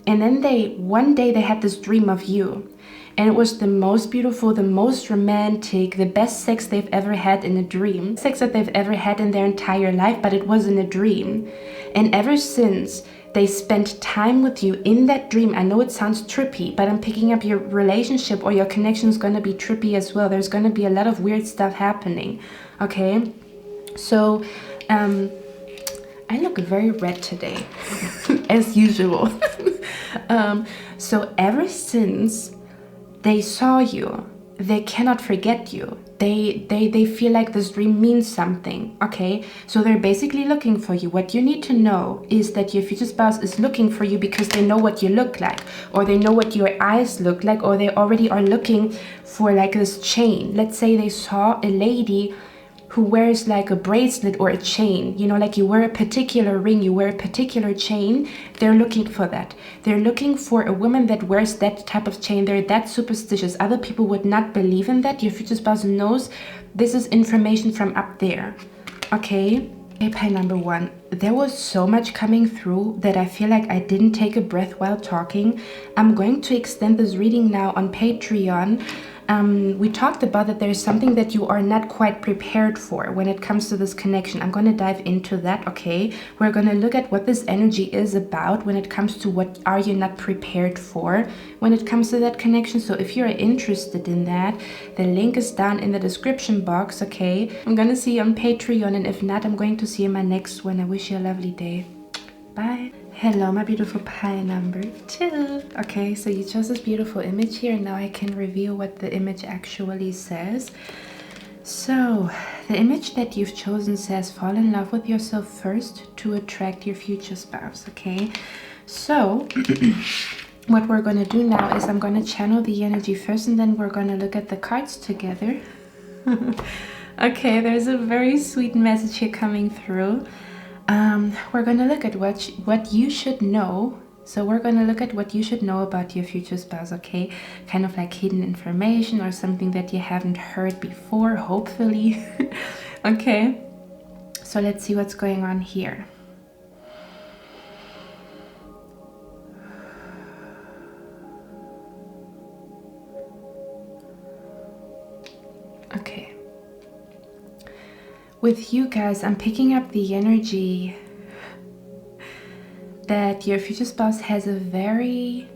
Speaker 1: And then one day they had this dream of you, and it was the most beautiful, the most romantic, the best sex they've ever had in a dream, sex that they've ever had in their entire life, but it was in a dream. And ever since they spent time with you in that dream, I know it sounds trippy, but I'm picking up your relationship or your connection is going to be trippy as well. There's going to be a lot of weird stuff happening, okay? So, I look very red today, as usual. So ever since they saw you, they cannot forget you. They feel like this dream means something, okay? So they're basically looking for you. What you need to know is that your future spouse is looking for you because they know what you look like, or they know what your eyes look like, or they already are looking for like this chain. Let's say they saw a lady who wears like a bracelet or a chain, you know, like you wear a particular ring, you wear a particular chain. They're looking for that. They're looking for a woman that wears that type of chain. They're that superstitious. Other people would not believe in that. Your future spouse knows this is information from up there, okay? Okay, pile number one. There was so much coming through that I feel like I didn't take a breath while talking. I'm going to extend this reading now on Patreon. We talked about that there's something that you are not quite prepared for when it comes to this connection. I'm going to dive into that, okay? We're going to look at what this energy is about when it comes to what are you not prepared for when it comes to that connection. So if you're interested in that, the link is down in the description box, okay? I'm going to see you on Patreon, and if not, I'm going to see you in my next one. I wish you a lovely day. Bye. Hello, my beautiful pile number 2. Okay, so you chose this beautiful image here, and now I can reveal what the image actually says. So, the image that you've chosen says, fall in love with yourself first to attract your future spouse, okay? So, what we're going to do now is I'm going to channel the energy first, and then we're going to look at the cards together. Okay, there's a very sweet message here coming through. We're going to look at what you should know. So we're going to look at what you should know about your future spouse, okay? Kind of like hidden information or something that you haven't heard before, hopefully. Okay, so let's see what's going on here. Okay. With you guys, I'm picking up the energy that your future spouse has a very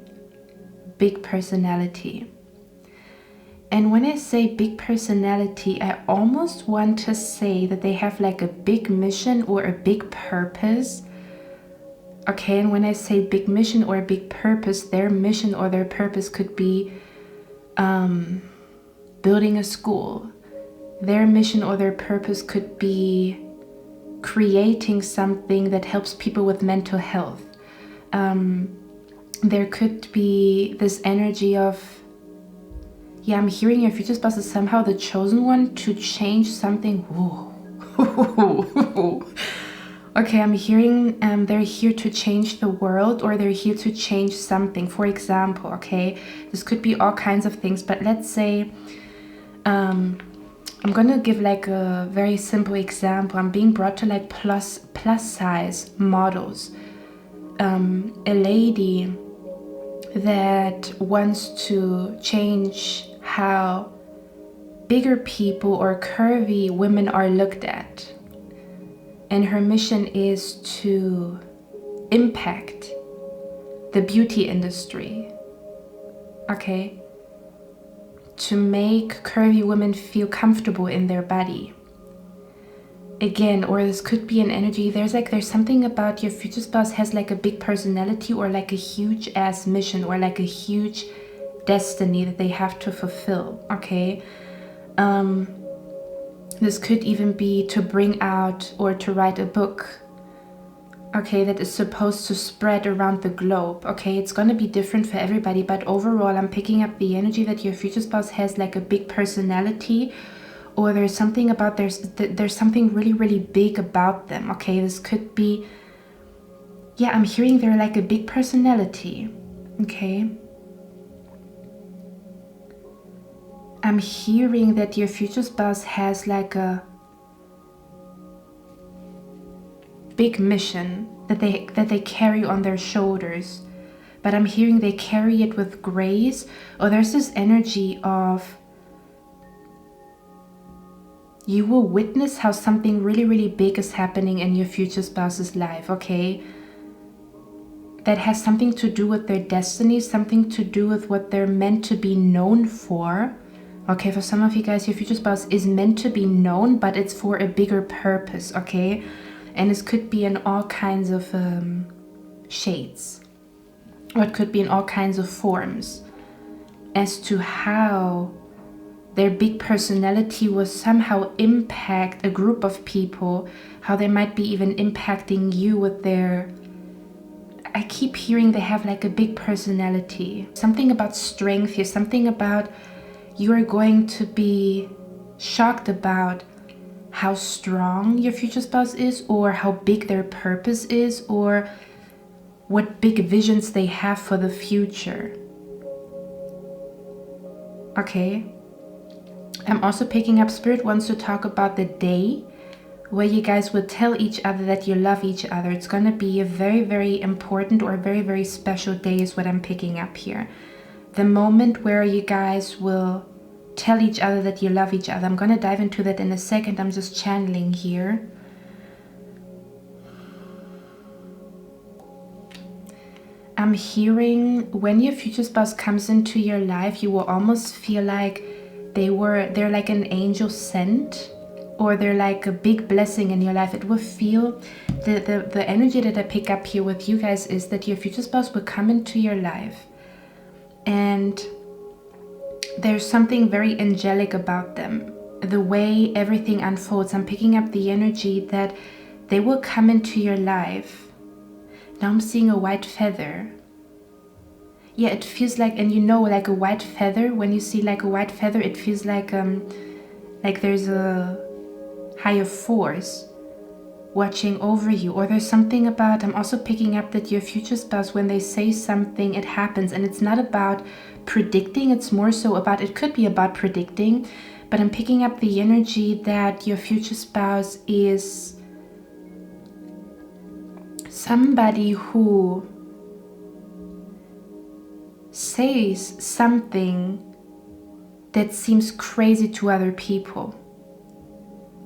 Speaker 1: big personality. And when I say big personality, I almost want to say that they have like a big mission or a big purpose. Okay, and when I say big mission or a big purpose, their mission or their purpose could be building a school. Their mission or their purpose could be creating something that helps people with mental health. There could be this energy of, Yeah, I'm hearing your future spouse is somehow the chosen one to change something. Whoa. Okay, I'm hearing they're here to change the world, or they're here to change something. For example, okay, this could be all kinds of things, but let's say, I'm gonna give like a very simple example. I'm being brought to like plus size models. A lady that wants to change how bigger people or curvy women are looked at. And her mission is to impact the beauty industry, okay? To make curvy women feel comfortable in their body. Again, or this could be an energy, there's something about your future spouse has like a big personality, or like a huge ass mission, or like a huge destiny that they have to fulfill, okay? This could even be to bring out or to write a book, okay, that is supposed to spread around the globe, okay? It's going to be different for everybody, but overall I'm picking up the energy that your future spouse has like a big personality, or there's something about there's something really, really big about them, okay? This could be, yeah, I'm hearing they're like a big personality, okay? I'm hearing that your future spouse has like a big mission that they carry on their shoulders, but I'm hearing they carry it with grace, or there's this energy of you will witness how something really, really big is happening in your future spouse's life, okay? That has something to do with their destiny, something to do with what they're meant to be known for. Okay, for some of you guys, your future spouse is meant to be known, but it's for a bigger purpose, okay? And this could be in all kinds of shades, or it could be in all kinds of forms, as to how their big personality will somehow impact a group of people, how they might be even impacting you with their... I keep hearing they have like a big personality. Something about strength here, something about you are going to be shocked about how strong your future spouse is, or how big their purpose is, or what big visions they have for the future. Okay. I'm also picking up Spirit wants to talk about the day where you guys will tell each other that you love each other. It's going to be a very, very important or very, very special day is what I'm picking up here. The moment where you guys will tell each other that you love each other. I'm going to dive into that in a second. I'm just channeling here. I'm hearing when your future spouse comes into your life, you will almost feel like they're like an angel sent, or they're like a big blessing in your life. It will feel, the energy that I pick up here with you guys is that your future spouse will come into your life, and there's something very angelic about them. The way everything unfolds, I'm picking up the energy that they will come into your life. Now I'm seeing a white feather. Yeah, it feels like, and you know, like a white feather, when you see like a white feather, it feels like there's a higher force watching over you. Or there's something about, I'm also picking up that your future spouse, when they say something, it happens. And it's not about predicting, it's more so about, it could be about predicting, but I'm picking up the energy that your future spouse is somebody who says something that seems crazy to other people.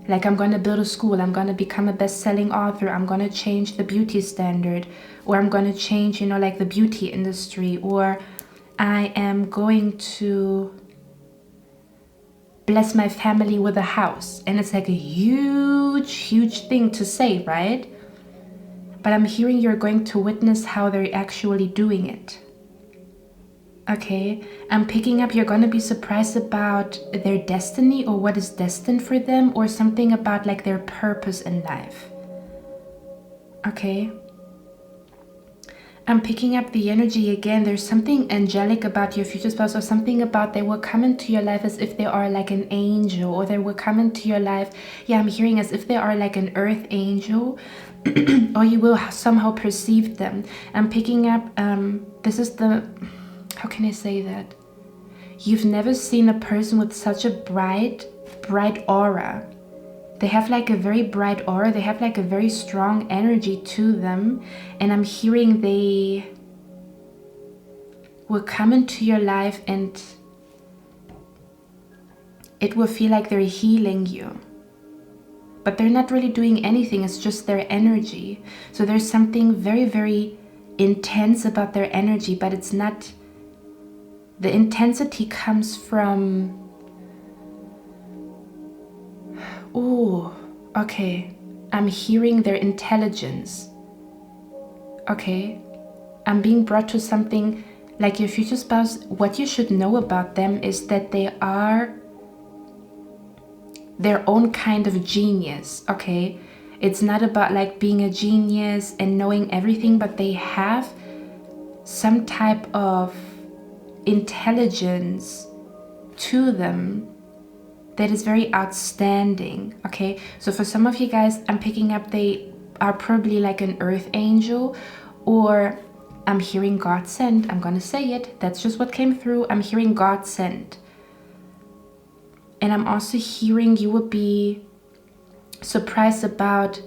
Speaker 1: Like, I'm going to build a school, I'm going to become a best-selling author, I'm going to change the beauty standard, or I'm going to change, like the beauty industry, or I am going to bless my family with a house. And it's like a huge, huge thing to say, right? But I'm hearing you're going to witness how they're actually doing it. Okay, I'm picking up you're going to be surprised about their destiny, or what is destined for them, or something about like their purpose in life. Okay. I'm picking up the energy again. There's something angelic about your future spouse, or something about they will come into your life as if they are like an angel, or they will come into your life. Yeah, I'm hearing as if they are like an earth angel, or you will somehow perceive them. I'm picking up, this is the, how can I say that? You've never seen a person with such a bright aura. They have like a very bright aura. They have like a very strong energy to them. And I'm hearing they will come into your life and it will feel like they're healing you. But they're not really doing anything. It's just their energy. So there's something very, very intense about their energy, but it's not, the intensity comes from, oh, okay, I'm hearing their intelligence. Okay, I'm being brought to something like your future spouse. What you should know about them is that they are their own kind of genius. Okay, it's not about like being a genius and knowing everything, but they have some type of intelligence to them that is very outstanding. Okay, so for some of you guys, I'm picking up they are probably like an earth angel, or I'm hearing God sent. I'm gonna say it, that's just what came through. I'm hearing God sent. And I'm also hearing you will be surprised about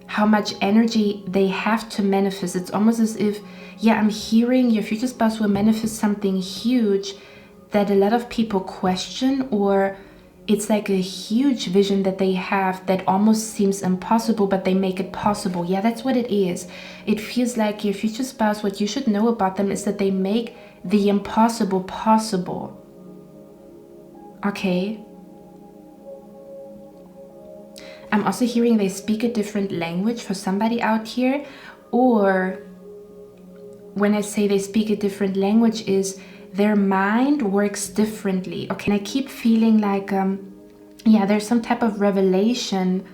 Speaker 1: how much energy they have to manifest. It's almost as if, yeah, I'm hearing your future spouse will manifest something huge that a lot of people question, or it's like a huge vision that they have that almost seems impossible, but they make it possible. Yeah, that's what it is. It feels like your future spouse, what you should know about them is that they make the impossible possible. Okay. I'm also hearing they speak a different language for somebody out here, or when I say they speak a different language is their mind works differently. Okay, and I keep feeling like, yeah, there's some type of revelation.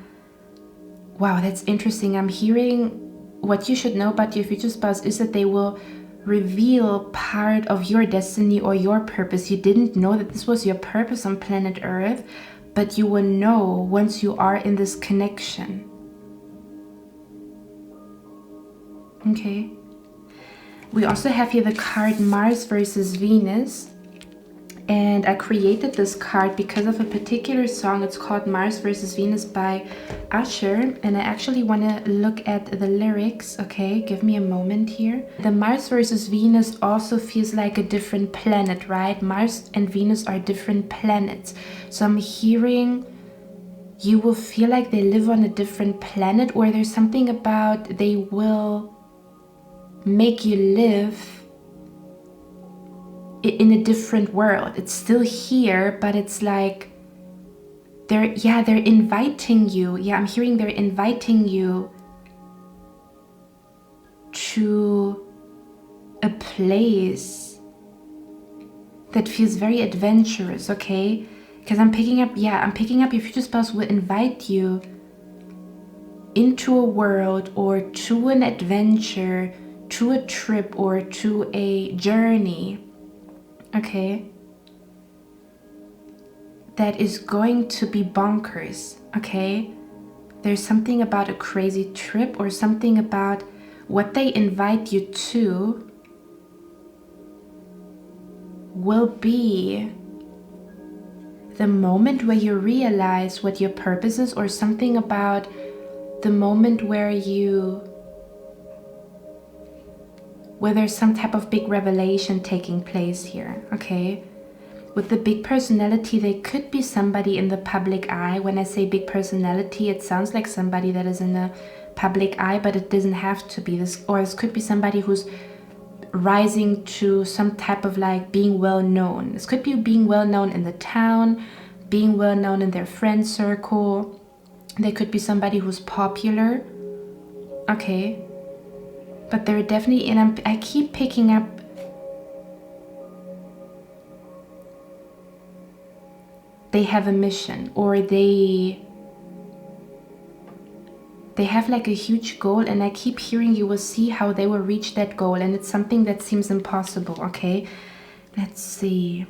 Speaker 1: Wow, that's interesting. I'm hearing what you should know about your future spouse is that they will reveal part of your destiny or your purpose. You didn't know that this was your purpose on planet Earth, but you will know once you are in this connection. Okay. We also have here the card Mars versus Venus. And I created this card because of a particular song. It's called Mars versus Venus by Usher. And I actually want to look at the lyrics. Okay, give me a moment here. The Mars versus Venus also feels like a different planet, right? Mars and Venus are different planets. So I'm hearing you will feel like they live on a different planet, or there's something about they will make you live in a different world. It's still here, but it's like they're inviting you. Yeah, I'm hearing they're inviting you to a place that feels very adventurous. Okay, because I'm picking up your future spouse will invite you into a world or to an adventure, to a trip, or to a journey. Okay, that is going to be bonkers. Okay, there's something about a crazy trip, or something about what they invite you to will be the moment where you realize what your purpose is, or something about the moment where there's some type of big revelation taking place here. Okay, with the big personality, they could be somebody in the public eye. When I say big personality, it sounds like somebody that is in the public eye, but it doesn't have to be this. Or this could be somebody who's rising to some type of like being well known. This could be being well known in the town, being well known in their friend circle. They could be somebody who's popular. Okay, but they're definitely, and I keep picking up they have a mission, or they they have like a huge goal, and I keep hearing you will see how they will reach that goal, and it's something that seems impossible. Okay, let's see.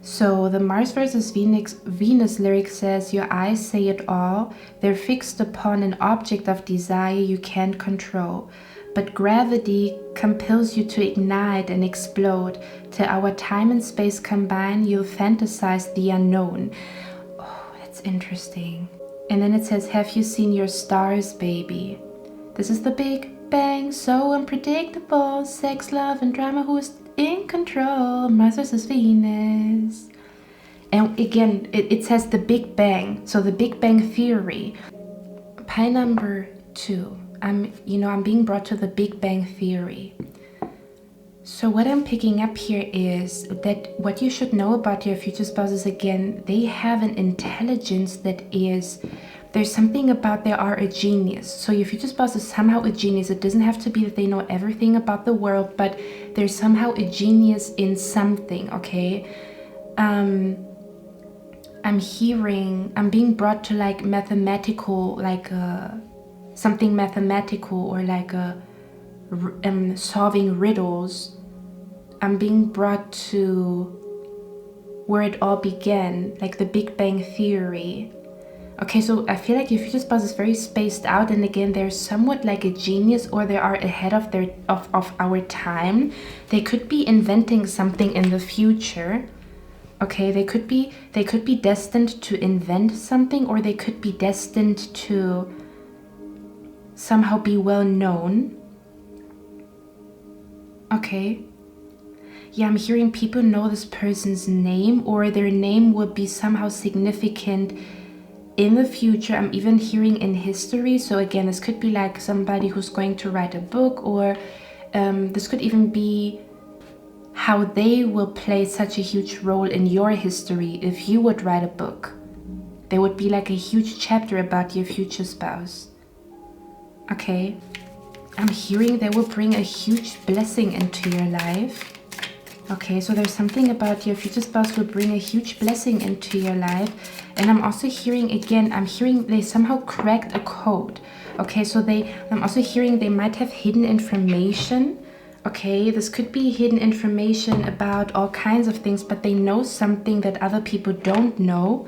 Speaker 1: So the Mars versus Venus lyric says, your eyes say it all. They're fixed upon an object of desire you can't control. But gravity compels you to ignite and explode. Till our time and space combine, you'll fantasize the unknown. Oh, that's interesting. And then it says, have you seen your stars, baby? This is the Big Bang, so unpredictable. Sex, love, and drama, who's in control? Mars versus Venus. And again, it says the Big Bang. So the Big Bang Theory. Pile number 2. I'm being brought to the Big Bang Theory. So what I'm picking up here is that what you should know about your future spouses, again, they have an intelligence that is, there's something about they are a genius. So your future spouse is somehow a genius. It doesn't have to be that they know everything about the world, but they're somehow a genius in something, okay? I'm being brought to like mathematical, like something mathematical, or like solving riddles. I'm being brought to where it all began, like the Big Bang Theory. Okay, so I feel like your future spouse is very spaced out, and again, they're somewhat like a genius, or they are ahead of our time. They could be inventing something in the future. Okay, they could be destined to invent something, or they could be destined to somehow be well known. Okay. Yeah, I'm hearing people know this person's name, or their name will be somehow significant in the future. I'm even hearing in history. So again, this could be like somebody who's going to write a book, or this could even be how they will play such a huge role in your history if you would write a book. There would be like a huge chapter about your future spouse. Okay, I'm hearing they will bring a huge blessing into your life. Okay, so there's something about your future spouse will bring a huge blessing into your life. And I'm also hearing, again, I'm hearing they somehow cracked a code. Okay, so I'm also hearing they might have hidden information. Okay, this could be hidden information about all kinds of things, but they know something that other people don't know.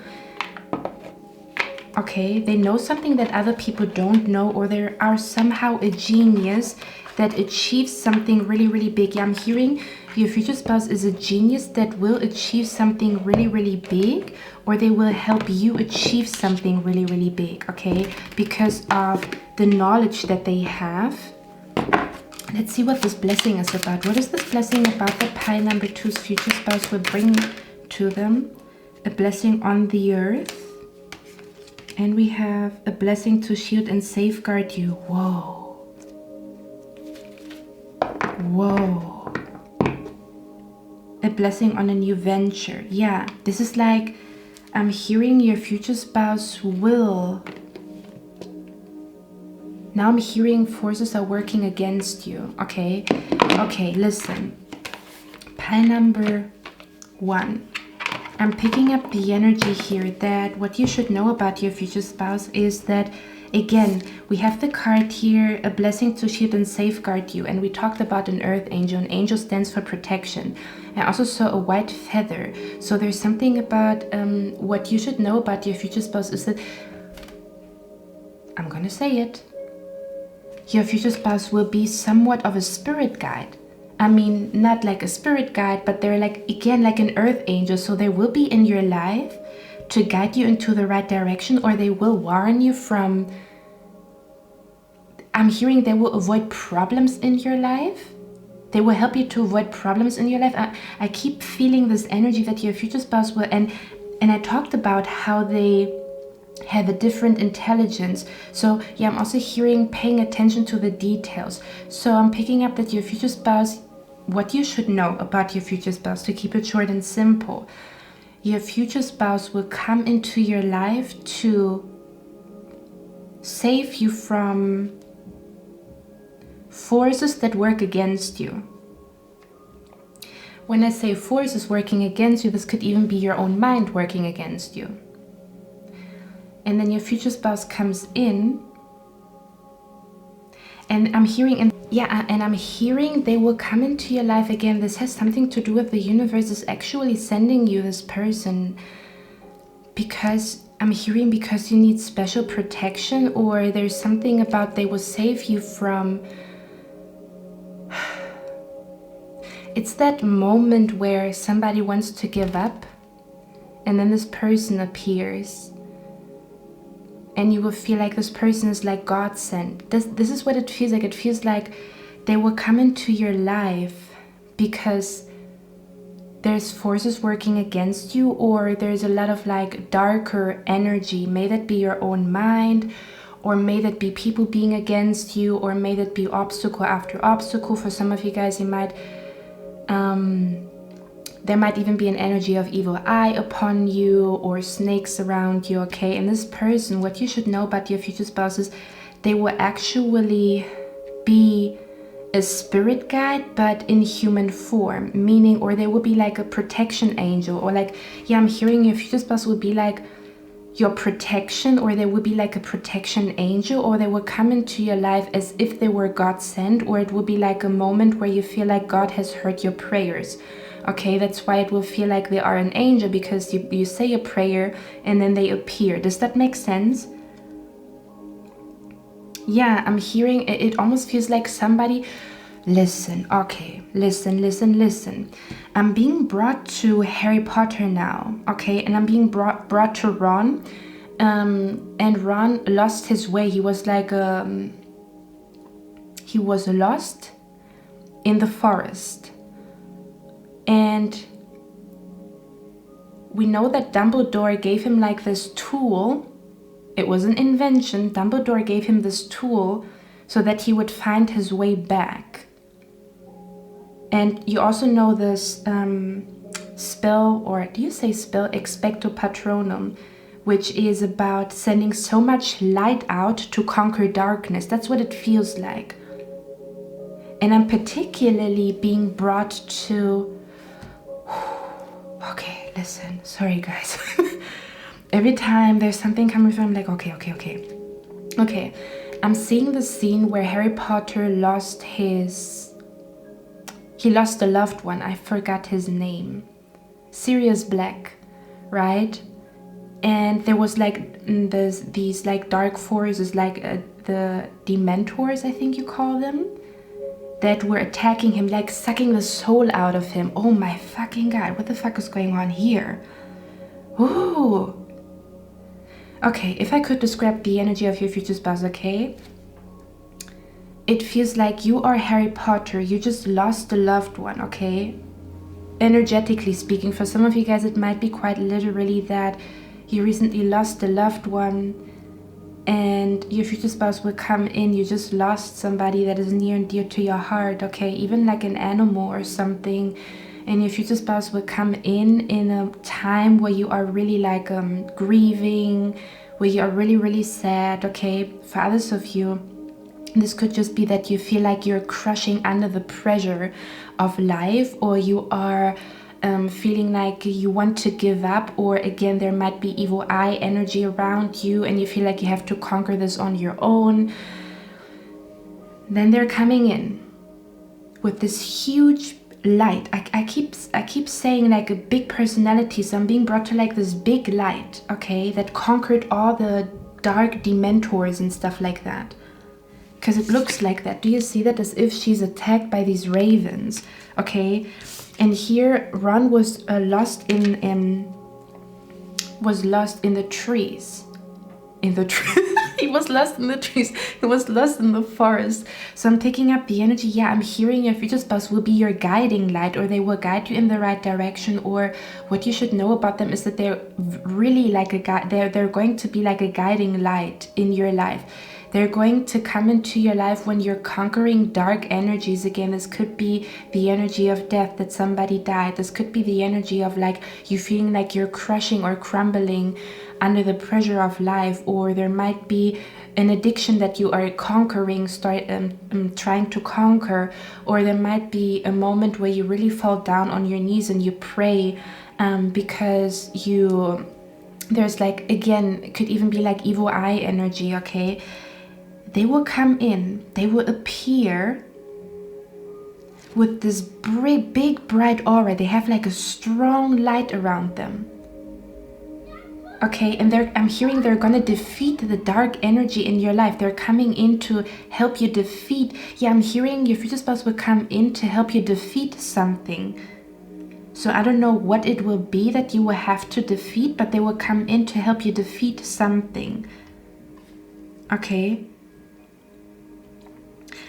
Speaker 1: Okay, they know something that other people don't know, or they are somehow a genius that achieves something really, really big. Yeah, I'm hearing your future spouse is a genius that will achieve something really, really big, or they will help you achieve something really, really big, okay? Because of the knowledge that they have. Let's see what this blessing is about. What is this blessing about that pile number 2's future spouse will bring to them? A blessing on the earth. And we have a blessing to shield and safeguard you. Whoa. Whoa. A blessing on a new venture. Yeah, this is like, I'm hearing your future spouse will. Now I'm hearing forces are working against you. Okay, okay, listen. Pile number 1. I'm picking up the energy here that what you should know about your future spouse is that, again, we have the card here, a blessing to shield and safeguard you. And we talked about an earth angel. An angel stands for protection. I also saw a white feather. So there's something about what you should know about your future spouse is that, I'm gonna say it, your future spouse will be somewhat of a spirit guide. I mean, not like a spirit guide, but they're like, again, like an earth angel. So they will be in your life to guide you into the right direction, or they will warn you from, I'm hearing they will avoid problems in your life. They will help you to avoid problems in your life. I keep feeling this energy that your future spouse will, and I talked about how they have a different intelligence. So yeah, I'm also hearing paying attention to the details. So I'm picking up that your future spouse, what you should know about your future spouse, to keep it short and simple, your future spouse will come into your life to save you from forces that work against you. When I say forces working against you, this could even be your own mind working against you. and then your future spouse comes in, and I'm hearing, and I'm hearing they will come into your life again. This has something to do with the universe is actually sending you this person because I'm hearing because you need special protection, or there's something about they will save you from. It's that moment where somebody wants to give up and then this person appears and you will feel like this person is like God sent. This is what it feels like. It feels like they will come into your life because there's forces working against you, or there's a lot of like darker energy. May that be your own mind, or may that be people being against you, or may that be obstacle after obstacle. For some of you guys, you might there might even be an energy of evil eye upon you, or snakes around you, okay? And this person, what you should know about your future spouses, they will actually be a spirit guide, but in human form, meaning, or they will be like a protection angel, or like, yeah, I'm hearing your future spouse will be like your protection, or they will be like a protection angel, or they will come into your life as if they were God sent, or it will be like a moment where you feel like God has heard your prayers. Okay, that's why it will feel like they are an angel, because you say a prayer and then they appear. Does that make sense? Yeah, I'm hearing it almost feels like somebody. Listen, okay, listen. I'm being brought to Harry Potter now, okay, and I'm being brought to Ron, and Ron lost his way. He was like he was lost in the forest, and we know that Dumbledore gave him like this tool. It was an invention. Dumbledore gave him this tool so that he would find his way back. And you also know this spell, or do you say spell, Expecto Patronum, which is about sending so much light out to conquer darkness. That's what it feels like. And I'm particularly being brought to... Okay, listen, sorry guys. Every time there's something coming from, I'm like, okay. I'm seeing the scene where Harry Potter lost he lost a loved one. I forgot his name. Sirius Black, right? And there was like these like dark forces, like the Dementors, I think you call them, that were attacking him, like sucking the soul out of him. Oh my fucking God, what the fuck is going on here? Ooh. Okay, if I could describe the energy of your future spouse, okay? It feels like you are Harry Potter. You just lost a loved one, okay? Energetically speaking, for some of you guys, it might be quite literally that you recently lost a loved one and your future spouse will come in. You just lost somebody that is near and dear to your heart, okay? Even like an animal or something. And your future spouse will come in a time where you are really like grieving, where you are really, really sad, okay? For others of you, this could just be that you feel like you're crushing under the pressure of life, or you are feeling like you want to give up, or again, there might be evil eye energy around you and you feel like you have to conquer this on your own. Then they're coming in with this huge light. I keep saying like a big personality, so I'm being brought to like this big light, okay, that conquered all the dark Dementors and stuff like that. Because it looks like that. Do you see that? As if she's attacked by these ravens, okay? And here Ron was lost in the trees. He was lost in the trees. He was lost in the forest. So I'm picking up the energy. Yeah, I'm hearing your future spouse will be your guiding light, or they will guide you in the right direction. Or what you should know about them is that they're really like a guide. They're going to be like a guiding light in your life. They're going to come into your life when you're conquering dark energies. Again, this could be the energy of death, that somebody died. This could be the energy of like you feeling like you're crushing or crumbling under the pressure of life, or there might be an addiction that you are conquering, trying to conquer, or there might be a moment where you really fall down on your knees and you pray because you there's like, again, it could even be like evil eye energy, okay? They will come in, they will appear with this big bright aura. They have like a strong light around them. Okay, and I'm hearing they're gonna defeat the dark energy in your life. They're coming in to help you defeat. Yeah, I'm hearing your future spouse will come in to help you defeat something. So I don't know what it will be that you will have to defeat, but they will come in to help you defeat something. Okay.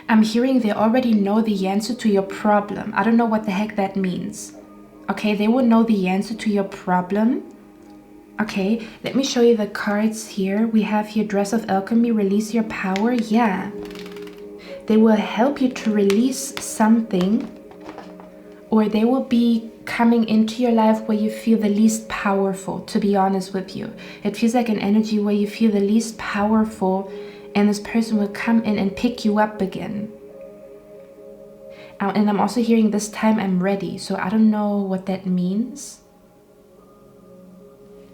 Speaker 1: I'm hearing they already know the answer to your problem. I don't know what the heck that means. Okay, they will know the answer to your problem. Okay, let me show you the cards here. We have here Dress of Alchemy, release your power. Yeah. They will help you to release something, or they will be coming into your life where you feel the least powerful, to be honest with you. It feels like an energy where you feel the least powerful, and this person will come in and pick you up again. And I'm also hearing this time I'm ready, so I don't know what that means.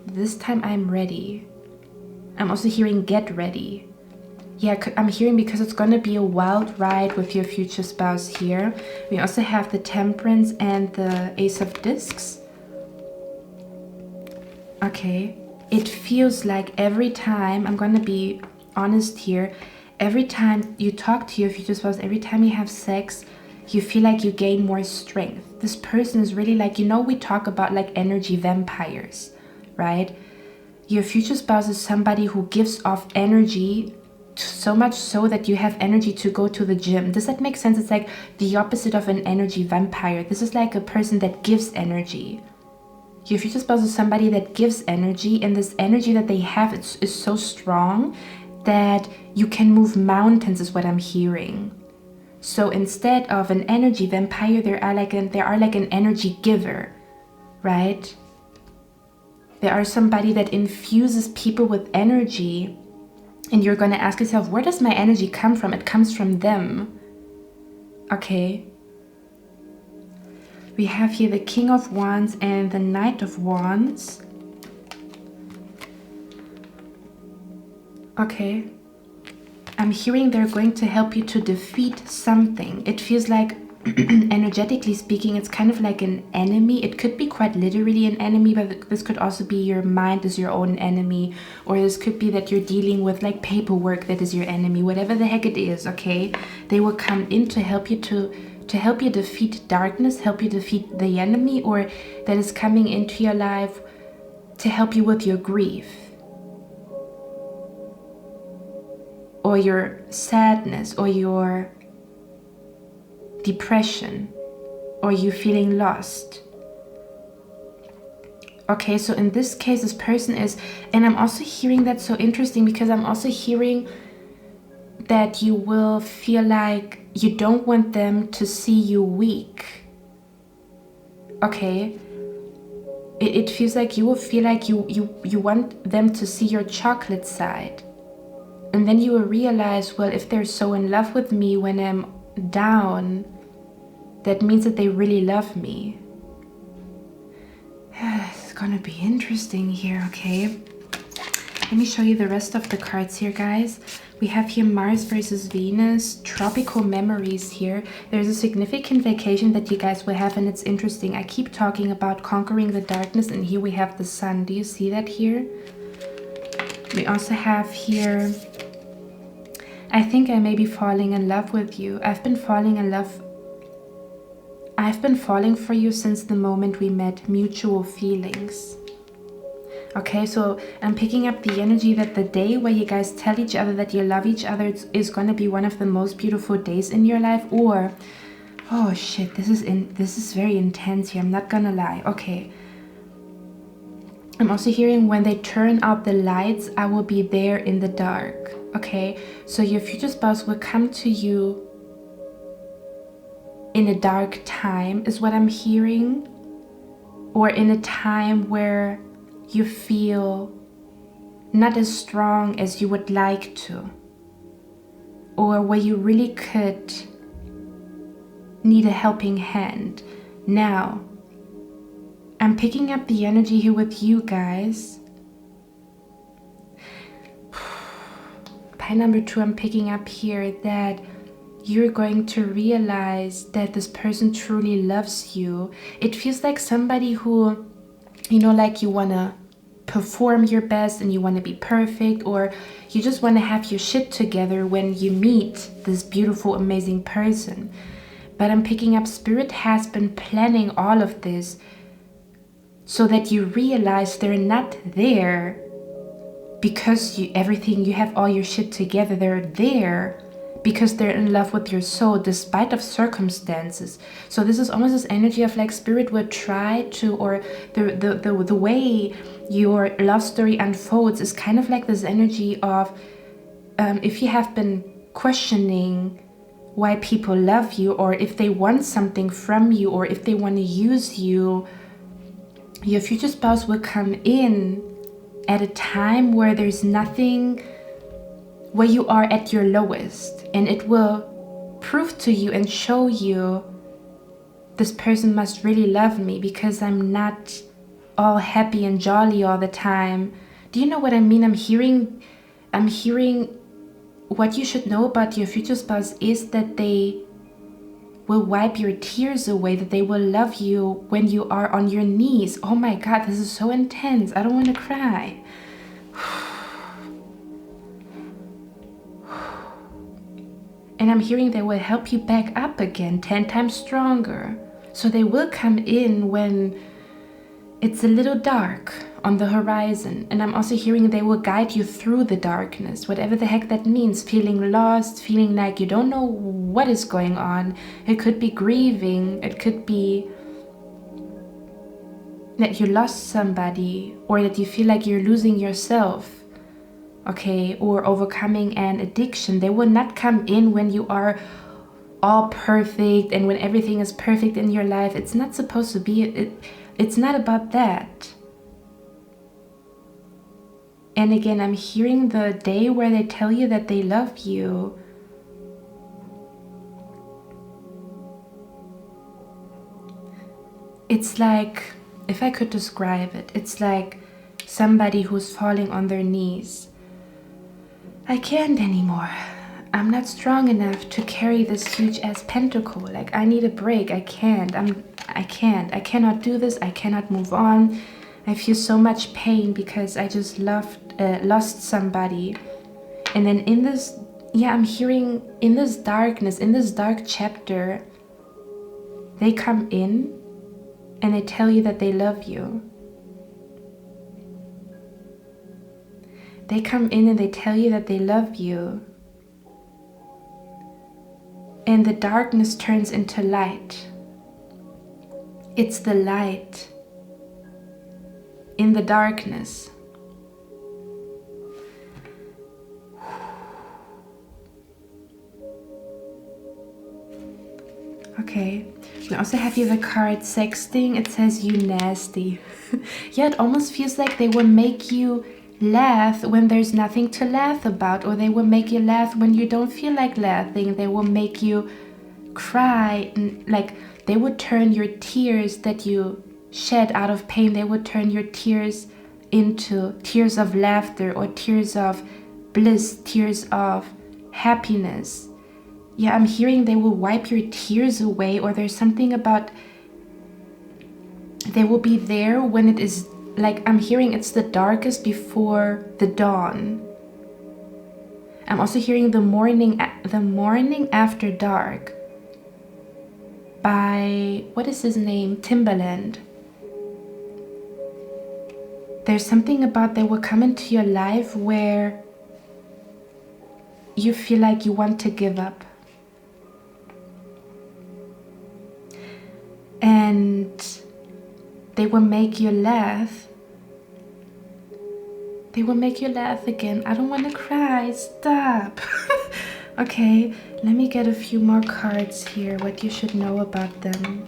Speaker 1: This time I'm ready. I'm also hearing get ready. Yeah, I'm hearing because it's gonna be a wild ride with your future spouse here. We also have the Temperance and the Ace of Discs. Okay, it feels like every time, I'm gonna be honest here, every time you talk to your future spouse, every time you have sex, you feel like you gain more strength. This person is really like, you know, we talk about like energy vampires, right? Your future spouse is somebody who gives off energy, so much so that you have energy to go to the gym. Does that make sense? It's like the opposite of an energy vampire. This is like a person that gives energy. Your future spouse is somebody that gives energy, and this energy that they have is so strong that you can move mountains, is what I'm hearing. So instead of an energy vampire, they are like an energy giver, right? They are somebody that infuses people with energy, and you're going to ask yourself, where does my energy come from? It comes from them. Okay. We have here the King of Wands and the Knight of Wands. Okay. I'm hearing they're going to help you to defeat something. It feels like, energetically speaking, it's kind of like an enemy. It could be quite literally an enemy, but this could also be your mind is your own enemy, or this could be that you're dealing with like paperwork that is your enemy, whatever the heck it is. Okay, they will come in to help you to help you defeat darkness, help you defeat the enemy, or that is coming into your life to help you with your grief or your sadness or your depression or you feeling lost. Okay, so in this case, this person is, and I'm also hearing that's so interesting because I'm also hearing that you will feel like you don't want them to see you weak. Okay, it feels like you will feel like you want them to see your chocolate side. And then you will realize, well, if they're so in love with me when I'm down, that means that they really love me. It's gonna be interesting here, okay? Let me show you the rest of the cards here, guys. We have here Mars versus Venus, tropical memories here. There's a significant vacation that you guys will have, and it's interesting. I keep talking about conquering the darkness, and here we have the sun. Do you see that here? We also have here, I think I may be falling in love with you. I've been falling for you since the moment we met, mutual feelings. Okay, so I'm picking up the energy that the day where you guys tell each other that you love each other is going to be one of the most beautiful days in your life. Or, oh shit, this is very intense here, I'm not gonna lie. Okay, I'm also hearing when they turn out the lights, I will be there in the dark. Okay, so your future spouse will come to you in a dark time, is what I'm hearing, or in a time where you feel not as strong as you would like to, or where you really could need a helping hand. Now, I'm picking up the energy here with you guys pile number 2, I'm picking up here that you're going to realize that this person truly loves you. It feels like somebody who, you know, like you want to perform your best and you want to be perfect, or you just want to have your shit together when you meet this beautiful, amazing person. But I'm picking up Spirit has been planning all of this so that you realize they're not there because you have all your shit together. They're there because they're in love with your soul despite of circumstances. So this is almost this energy of like Spirit would try to, or the way your love story unfolds is kind of like this energy of if you have been questioning why people love you, or if they want something from you, or if they want to use you, your future spouse will come in at a time where there's nothing, where you are at your lowest, and it will prove to you and show you this person must really love me because I'm not all happy and jolly all the time. Do you know what I mean? I'm hearing what you should know about your future spouse is that they will wipe your tears away, that they will love you when you are on your knees. Oh my God, this is so intense. I don't want to cry. And I'm hearing they will help you back up again 10 times stronger. So they will come in when it's a little dark on the horizon. And I'm also hearing they will guide you through the darkness, whatever the heck that means. Feeling lost, feeling like you don't know what is going on. It could be grieving. It could be that you lost somebody, or that you feel like you're losing yourself. Okay, or overcoming an addiction. They will not come in when you are all perfect and when everything is perfect in your life. It's not supposed to be. It's not about that. And again, I'm hearing the day where they tell you that they love you. It's like, if I could describe it, it's like somebody who's falling on their knees. I can't anymore. I'm not strong enough to carry this huge ass pentacle. Like, I need a break. I can't. I cannot do this. I cannot move on. I feel so much pain because I just lost somebody. And then in this, I'm hearing in this darkness, in this dark chapter, they come in and they tell you that they love you. They come in and they tell you that they love you. And the darkness turns into light. It's the light in the darkness. Okay, we also have here the card sexting. It says, you nasty. Yeah, it almost feels like they will make you laugh when there's nothing to laugh about, or they will make you laugh when you don't feel like laughing. They will make you cry, and like they would turn your tears that you shed out of pain, they would turn your tears into tears of laughter, or tears of bliss, tears of happiness. Yeah, I'm hearing they will wipe your tears away, or there's something about they will be there when it is, like, I'm hearing it's the darkest before the dawn. I'm also hearing the morning after dark by, what is his name? Timbaland. There's something about they will come into your life where you feel like you want to give up. And they will make you laugh. They will make you laugh again. I don't want to cry. Stop. Okay, let me get a few more cards here. What you should know about them.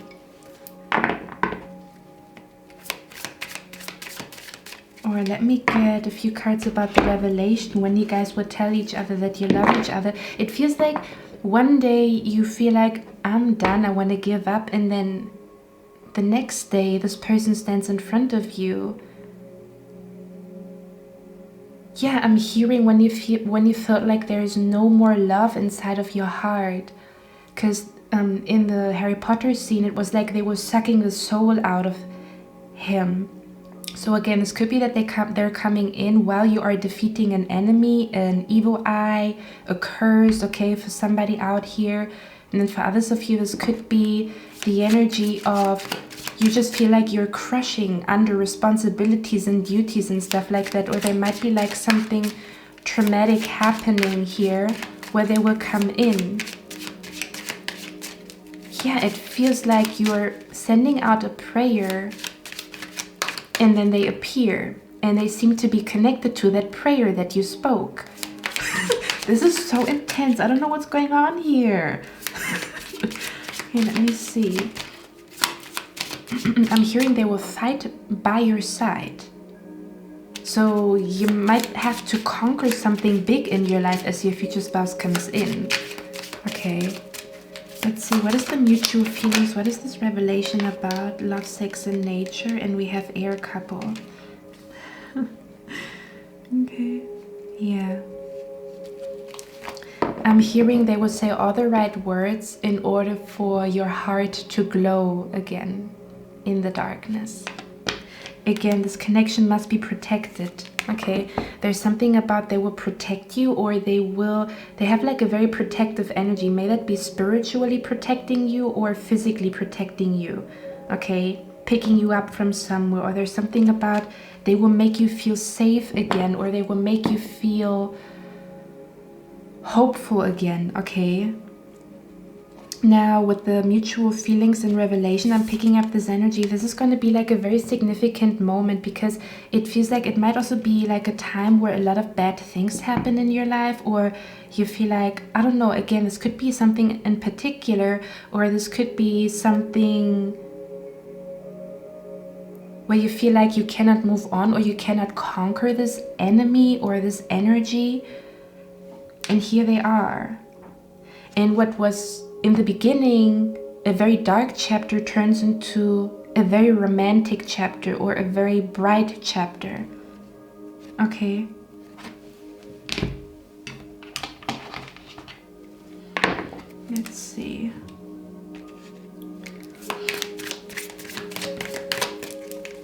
Speaker 1: Or let me get a few cards about the revelation, when you guys would tell each other that you love each other. It feels like one day you feel like, I'm done, I want to give up, and then the next day this person stands in front of you Yeah, I'm hearing when you felt like there is no more love inside of your heart. Because in the Harry Potter scene, it was like they were sucking the soul out of him. So again, this could be that they're coming in while you are defeating an enemy, an evil eye, a curse, okay, for somebody out here. And then for others of you, this could be the energy of you just feel like you're crushing under responsibilities and duties and stuff like that. Or there might be like something traumatic happening here where they will come in. Yeah, it feels like you're sending out a prayer and then they appear and they seem to be connected to that prayer that you spoke. This is so intense. I don't know what's going on here. Okay, let me see. I'm hearing they will fight by your side. So you might have to conquer something big in your life as your future spouse comes in. Okay. Let's see, what is the mutual feelings? What is this revelation about? Love, sex, and nature. And we have air couple. Okay. Yeah. I'm hearing they will say all the right words in order for your heart to glow again in the darkness. Again, this connection must be protected. Okay, there's something about they will protect you, or they have like a very protective energy. May that be spiritually protecting you or physically protecting you. Okay, picking you up from somewhere, or there's something about they will make you feel safe again, or they will make you feel hopeful again. Okay, now with the mutual feelings and revelation, I'm picking up this energy. This is going to be like a very significant moment, because it feels like it might also be like a time where a lot of bad things happen in your life, or you feel like, I don't know, again, this could be something in particular, or this could be something where you feel like you cannot move on, or you cannot conquer this enemy or this energy. And here they are. And what was in the beginning a very dark chapter turns into a very romantic chapter, or a very bright chapter. Okay. Let's see.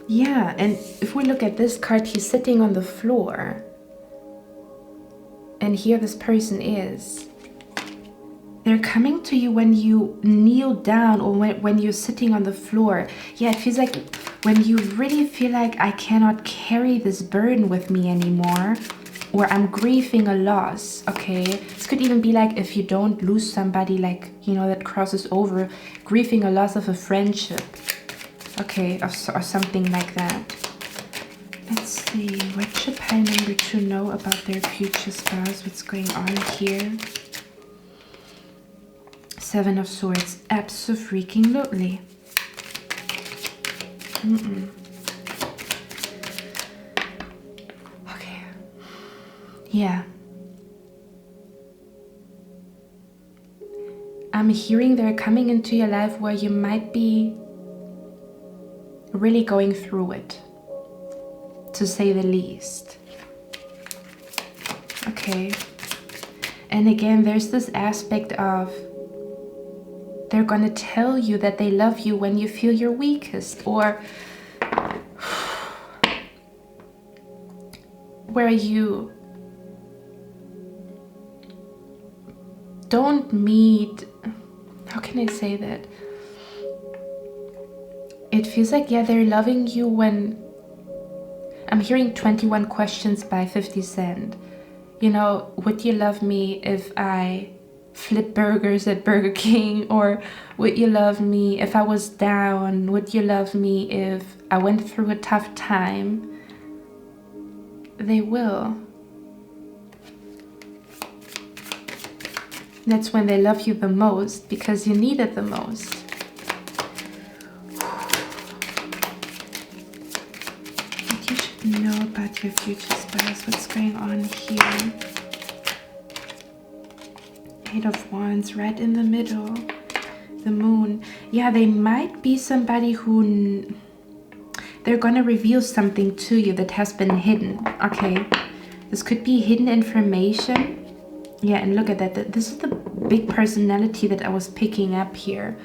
Speaker 1: Yeah, and if we look at this card, he's sitting on the floor. And here this person is. They're coming to you when you kneel down, or when you're sitting on the floor. Yeah, it feels like when you really feel like I cannot carry this burden with me anymore, or I'm grieving a loss. Okay, this could even be like if you don't lose somebody, like, you know, that crosses over, grieving a loss of a friendship. Okay, or something like that. Let's see, what should pile number 2 know about their future spouse? What's going on here? 7 of Swords, abso-freaking-lutely. Okay. Yeah. I'm hearing they're coming into your life where you might be really going through it, to say the least. Okay. And again, there's this aspect of they're going to tell you that they love you when you feel your weakest, or where you don't meet, how can I say that? It feels like, yeah, they're loving you when, I'm hearing 21 Questions by 50 Cent. You know, would you love me if I flip burgers at Burger King? Or would you love me if I was down? Would you love me if I went through a tough time? They will. That's when they love you the most, because you need it the most. What you should know about your future spouse. What's going on here? 8 of Wands, right in the middle. The Moon. Yeah, they might be somebody they're going to reveal something to you that has been hidden. Okay. This could be hidden information. Yeah, and look at that. This is the big personality that I was picking up here.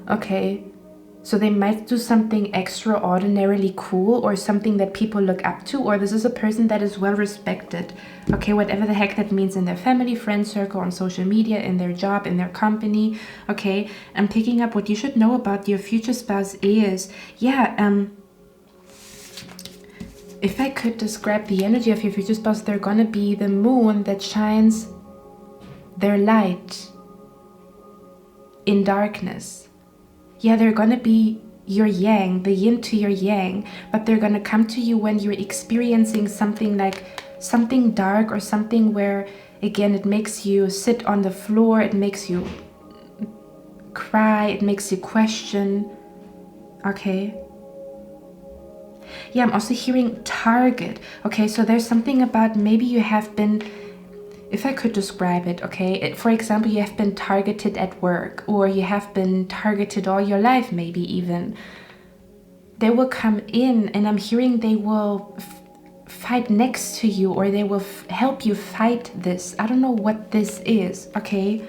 Speaker 1: Okay. So they might do something extraordinarily cool or something that people look up to, or this is a person that is well respected. Okay, whatever the heck that means in their family, friend circle, on social media, in their job, in their company. Okay, I'm picking up what you should know about your future spouse is, yeah, if I could describe the energy of your future spouse, they're gonna be the moon that shines their light in darkness. Yeah, they're gonna be your yang, the yin to your yang, but they're gonna come to you when you're experiencing something like something dark or something where, again, it makes you sit on the floor, it makes you cry, it makes you question. Okay. Yeah, I'm also hearing target. Okay, so there's something about maybe you have been, if I could describe it, okay, for example, you have been targeted at work, or you have been targeted all your life, maybe even. They will come in, and I'm hearing they will fight next to you, or they will help you fight this. I don't know what this is, okay?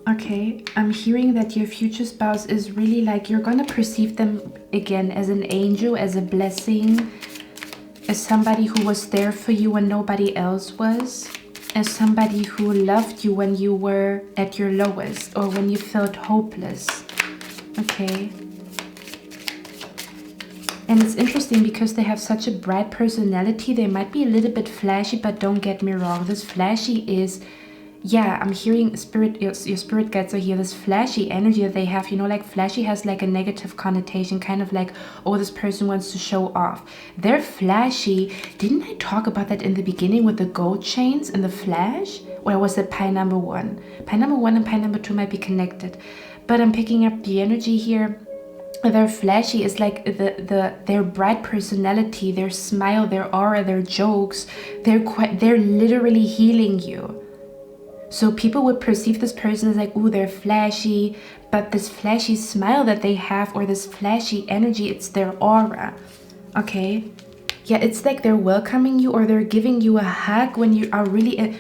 Speaker 1: Okay, I'm hearing that your future spouse is really like, you're gonna perceive them again as an angel, as a blessing, as somebody who was there for you when nobody else was, as somebody who loved you when you were at your lowest or when you felt hopeless. Okay. And it's interesting because they have such a bright personality. They might be a little bit flashy, but don't get me wrong. This flashy is, yeah, I'm hearing spirit, your spirit guides are here. This flashy energy that they have, you know, like flashy has like a negative connotation, kind of like, oh, this person wants to show off. They're flashy. Didn't I talk about that in the beginning with the gold chains and the flash? Or was it pie number 1? Pie number 1 and pie number 2 might be connected. But I'm picking up the energy here. Their flashy is like their bright personality, their smile, their aura, their jokes. They're literally healing you. So people would perceive this person as like, ooh, they're flashy, but this flashy smile that they have, or this flashy energy, it's their aura. Okay? Yeah, it's like they're welcoming you, or they're giving you a hug when you are really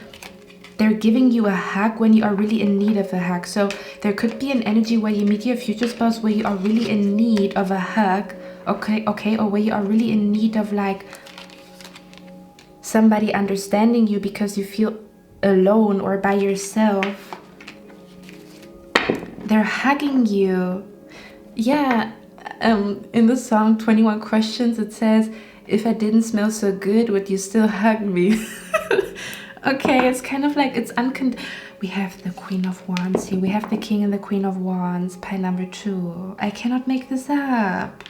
Speaker 1: they're giving you a hug when you are really in need of a hug. So there could be an energy where you meet your future spouse where you are really in need of a hug. Okay, or where you are really in need of like somebody understanding you because you feel alone or by yourself. They're hugging you. Yeah, in the song 21 Questions it says, if I didn't smell so good, would you still hug me? Okay, it's kind of like, it's we have the Queen of Wands here, we have the King and the Queen of Wands, pie number 2. I cannot make this up.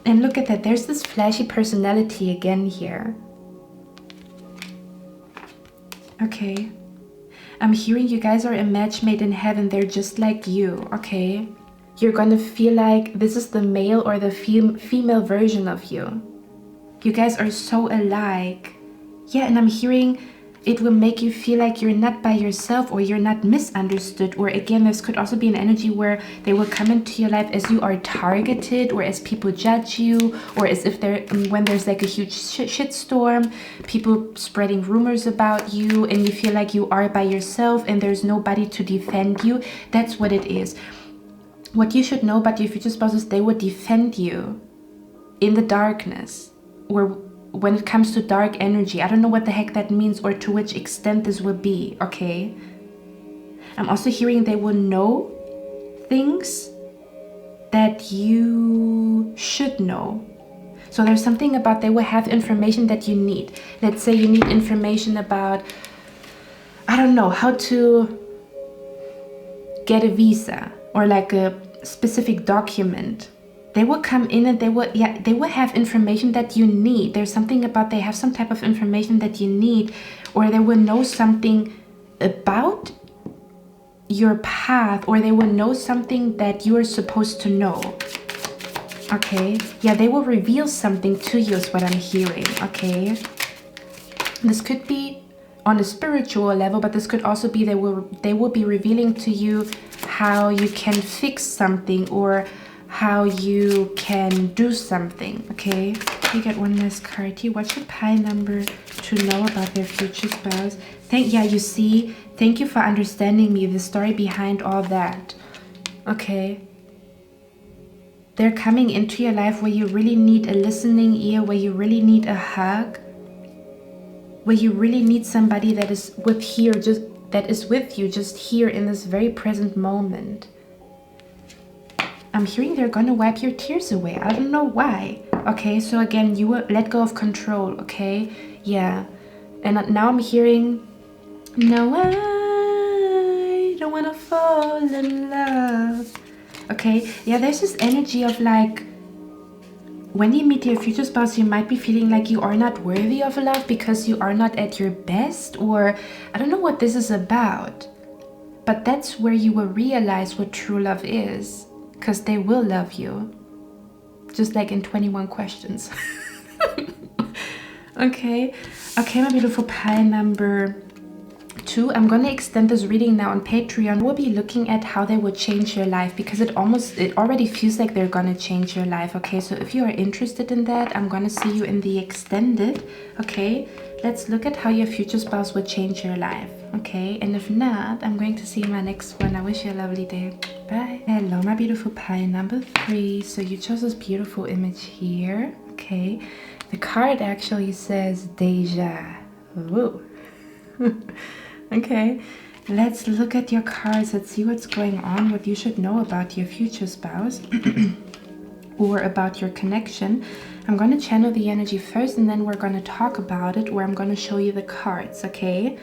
Speaker 1: And look at that, there's this flashy personality again here. Okay, I'm hearing you guys are a match made in heaven. They're just like you, okay? You're gonna feel like this is the male or the female version of you. You guys are so alike. Yeah, and I'm hearing it will make you feel like you're not by yourself, or you're not misunderstood. Or again, this could also be an energy where they will come into your life as you are targeted, or as people judge you, or as if when there's like a huge shitstorm, people spreading rumors about you, and you feel like you are by yourself and there's nobody to defend you. That's what it is. What you should know about your future spouses, they will defend you in the darkness, or when it comes to dark energy. I don't know what the heck that means or to which extent this will be, okay? I'm also hearing they will know things that you should know. So there's something about they will have information that you need. Let's say you need information about, I don't know, how to get a visa or like a specific document. They will come in and they will have information that you need. There's something about they have some type of information that you need, or they will know something about your path, or they will know something that you are supposed to know. Okay? Yeah, they will reveal something to you is what I'm hearing, okay? This could be on a spiritual level, but this could also be they will be revealing to you how you can fix something, or how you can do something, okay? You get one last card here. What's your pie number to know about their future spouse? You see, thank you for understanding me, the story behind all that. Okay. They're coming into your life where you really need a listening ear, where you really need a hug, where you really need somebody that is with you just here in this very present moment. I'm hearing they're gonna wipe your tears away. I don't know why. Okay, so again, you will let go of control, okay? Yeah. And now I'm hearing, no, I don't wanna fall in love. Okay, yeah, there's this energy of like, when you meet your future spouse, you might be feeling like you are not worthy of love because you are not at your best, or I don't know what this is about. But that's where you will realize what true love is, because they will love you. Just like in 21 questions. Okay, my beautiful pie number 2. I'm gonna extend this reading now on Patreon. We'll be looking at how they will change your life, because it already feels like they're gonna change your life. Okay, so if you are interested in that, I'm gonna see you in the extended. Okay, let's look at how your future spouse will change your life. Okay, and if not, I'm going to see you in my next one. I wish you a lovely day. Bye. Hello, my beautiful pie number 3. So you chose this beautiful image here. Okay, the card actually says deja vu. Okay, let's look at your cards. Let's see what's going on, what you should know about your future spouse or about your connection. I'm going to channel the energy first, and then we're going to talk about it, or I'm going to show you the cards, okay?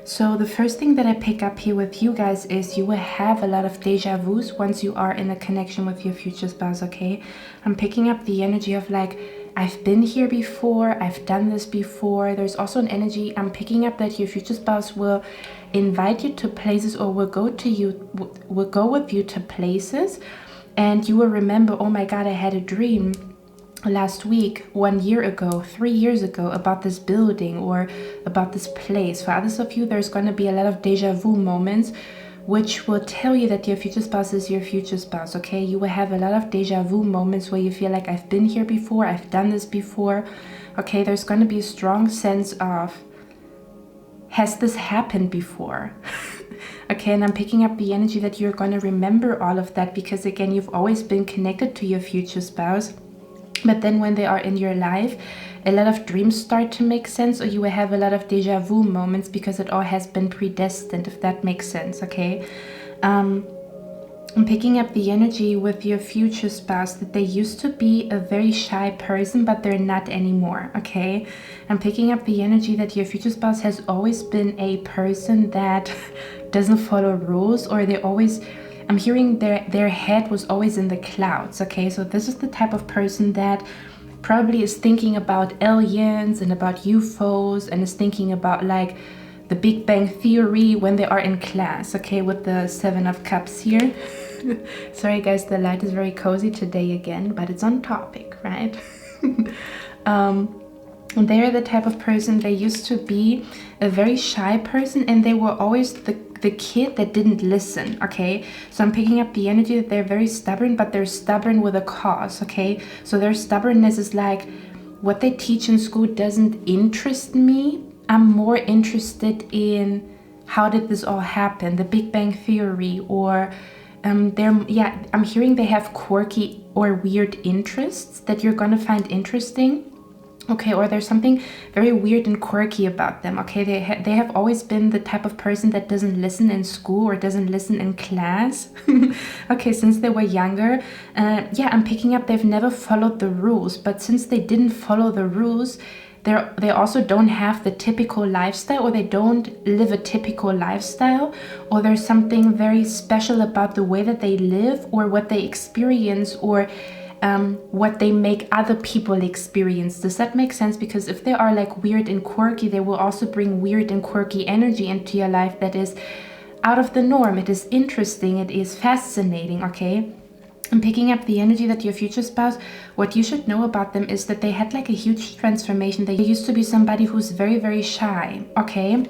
Speaker 1: So the first thing that I pick up here with you guys is you will have a lot of deja vus once you are in a connection with your future spouse, okay? I'm picking up the energy of like, I've been here before, I've done this before. There's also an energy I'm picking up that your future spouse will invite you to places, or will go with you to places, and you will remember, oh my God, I had a dream last week, 1 year ago, 3 years ago, about this building or about this place. For others of you, there's going to be a lot of deja vu moments, which will tell you that your future spouse is your future spouse, okay? You will have a lot of deja vu moments where you feel like, I've been here before, I've done this before, okay? There's going to be a strong sense of, has this happened before? Okay, and I'm picking up the energy that you're going to remember all of that, because again, you've always been connected to your future spouse. But then when they are in your life, a lot of dreams start to make sense, or you will have a lot of deja vu moments, because it all has been predestined, if that makes sense, okay? I'm picking up the energy with your future spouse that they used to be a very shy person, but they're not anymore, okay? I'm picking up the energy that your future spouse has always been a person that doesn't follow rules, or I'm hearing their head was always in the clouds, okay? So this is the type of person that probably is thinking about aliens and about UFOs, and is thinking about like the Big Bang Theory when they are in class, okay? With the 7 of Cups here. Sorry guys, the light is very cozy today again, but it's on topic, right? They're the type of person, they used to be a very shy person, and they were always the kid that didn't listen, okay? So I'm picking up the energy that they're very stubborn, but they're stubborn with a cause, okay? So their stubbornness is like, what they teach in school doesn't interest me. I'm more interested in, how did this all happen? The Big Bang Theory, or I'm hearing they have quirky or weird interests that you're gonna find interesting. Okay, or there's something very weird and quirky about them, okay? They have always been the type of person that doesn't listen in school or doesn't listen in class, okay, since they were younger. I'm picking up they've never followed the rules, but since they didn't follow the rules, they also don't have the typical lifestyle, or they don't live a typical lifestyle, or there's something very special about the way that they live, or what they experience, or what they make other people experience. Does that make sense? Because if they are like weird and quirky, they will also bring weird and quirky energy into your life that is out of the norm. It is interesting, it is fascinating, okay? I'm picking up the energy that your future spouse, what you should know about them is that they had like a huge transformation. They used to be somebody who's very, very shy, okay?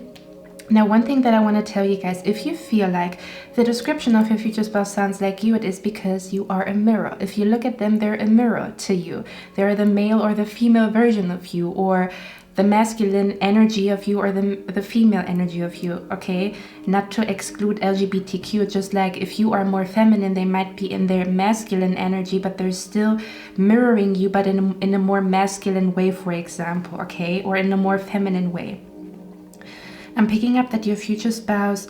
Speaker 1: Now, one thing that I want to tell you guys, if you feel like the description of your future spouse sounds like you, it is because you are a mirror. If you look at them, they're a mirror to you. They're the male or the female version of you, or the masculine energy of you, or the female energy of you, okay? Not to exclude LGBTQ, just like if you are more feminine, they might be in their masculine energy, but they're still mirroring you, but in a more masculine way, for example, okay? Or in a more feminine way. I'm picking up that your future spouse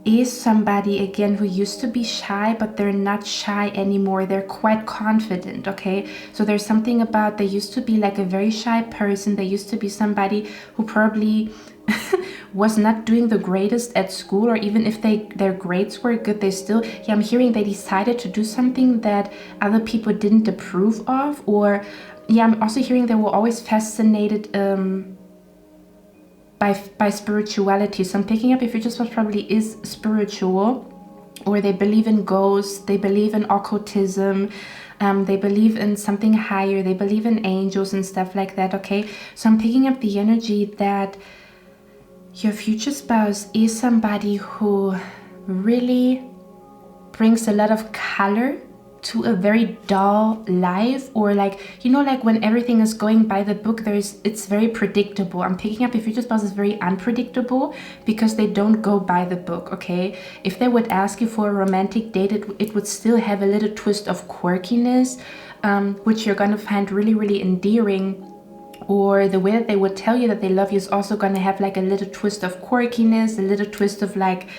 Speaker 1: is somebody, again, who used to be shy, but they're not shy anymore. They're quite confident, okay? So there's something about, they used to be like a very shy person. They used to be somebody who probably was not doing the greatest at school, or even if their grades were good, they still, yeah, I'm hearing they decided to do something that other people didn't approve of. Or, yeah, I'm also hearing they were always fascinated by spirituality. So I'm picking up if your future spouse probably is spiritual, or they believe in ghosts, they believe in occultism, they believe in something higher, they believe in angels and stuff like that, okay? So I'm picking up the energy that your future spouse is somebody who really brings a lot of color to a very dull life, or like, you know, like when everything is going by the book, it's very predictable. I'm picking up if your future spouse is very unpredictable because they don't go by the book, okay? If they would ask you for a romantic date, it would still have a little twist of quirkiness, which you're gonna find really, really endearing. Or the way that they would tell you that they love you is also gonna have like a little twist of quirkiness, a little twist of like,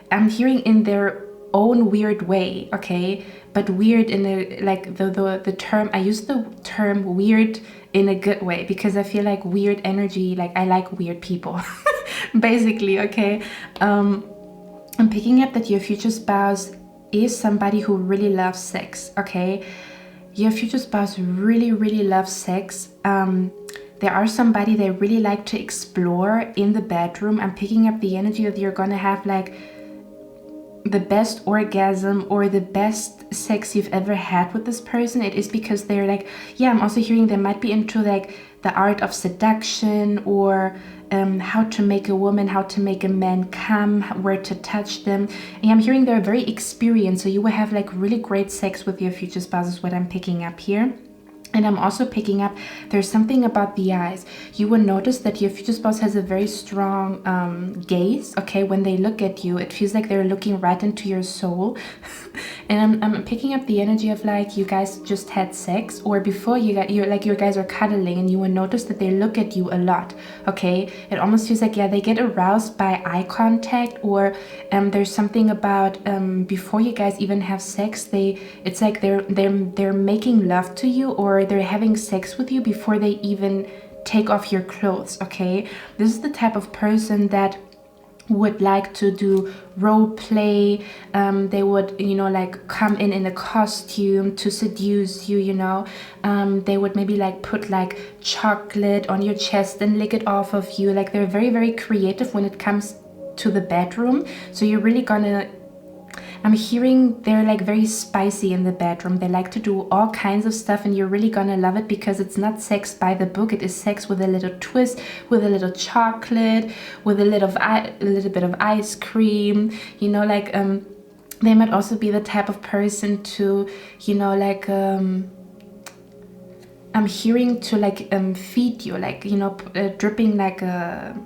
Speaker 1: I'm hearing in their own weird way, okay? But weird in a, like the term, I use the term weird in a good way, because I feel like weird energy, like I like weird people, basically, okay? I'm picking up that your future spouse is somebody who really loves sex, okay? Your future spouse really, really loves sex. There are somebody they really like to explore in the bedroom. I'm picking up the energy that you're gonna have like the best orgasm or the best sex you've ever had with this person. It is because they're like, yeah, I'm also hearing they might be into like the art of seduction, or how to make a woman, how to make a man come, where to touch them. And I'm hearing they're very experienced, so you will have like really great sex with your future spouse is what I'm picking up here. And I'm also picking up, there's something about the eyes. You will notice that your future spouse has a very strong gaze, okay? When they look at you, it feels like they're looking right into your soul. And I'm picking up the energy of like you guys just had sex, or before you guys are cuddling, and you will notice that they look at you a lot, okay? It almost feels like, yeah, they get aroused by eye contact, or there's something about before you guys even have sex, it's like they're making love to you, or they're having sex with you before they even take off your clothes, okay? This is the type of person that would like to do role play. They would, you know, like come in a costume to seduce you, you know. They would maybe like put like chocolate on your chest and lick it off of you. Like they're very, very creative when it comes to the bedroom. So you're really gonna, I'm hearing they're like very spicy in the bedroom. They like to do all kinds of stuff, and you're really gonna love it because it's not sex by the book. It is sex with a little twist, with a little chocolate, with a little bit of ice cream. You know, like they might also be the type of person to, you know, like I'm hearing to like feed you, like, you know, dripping like a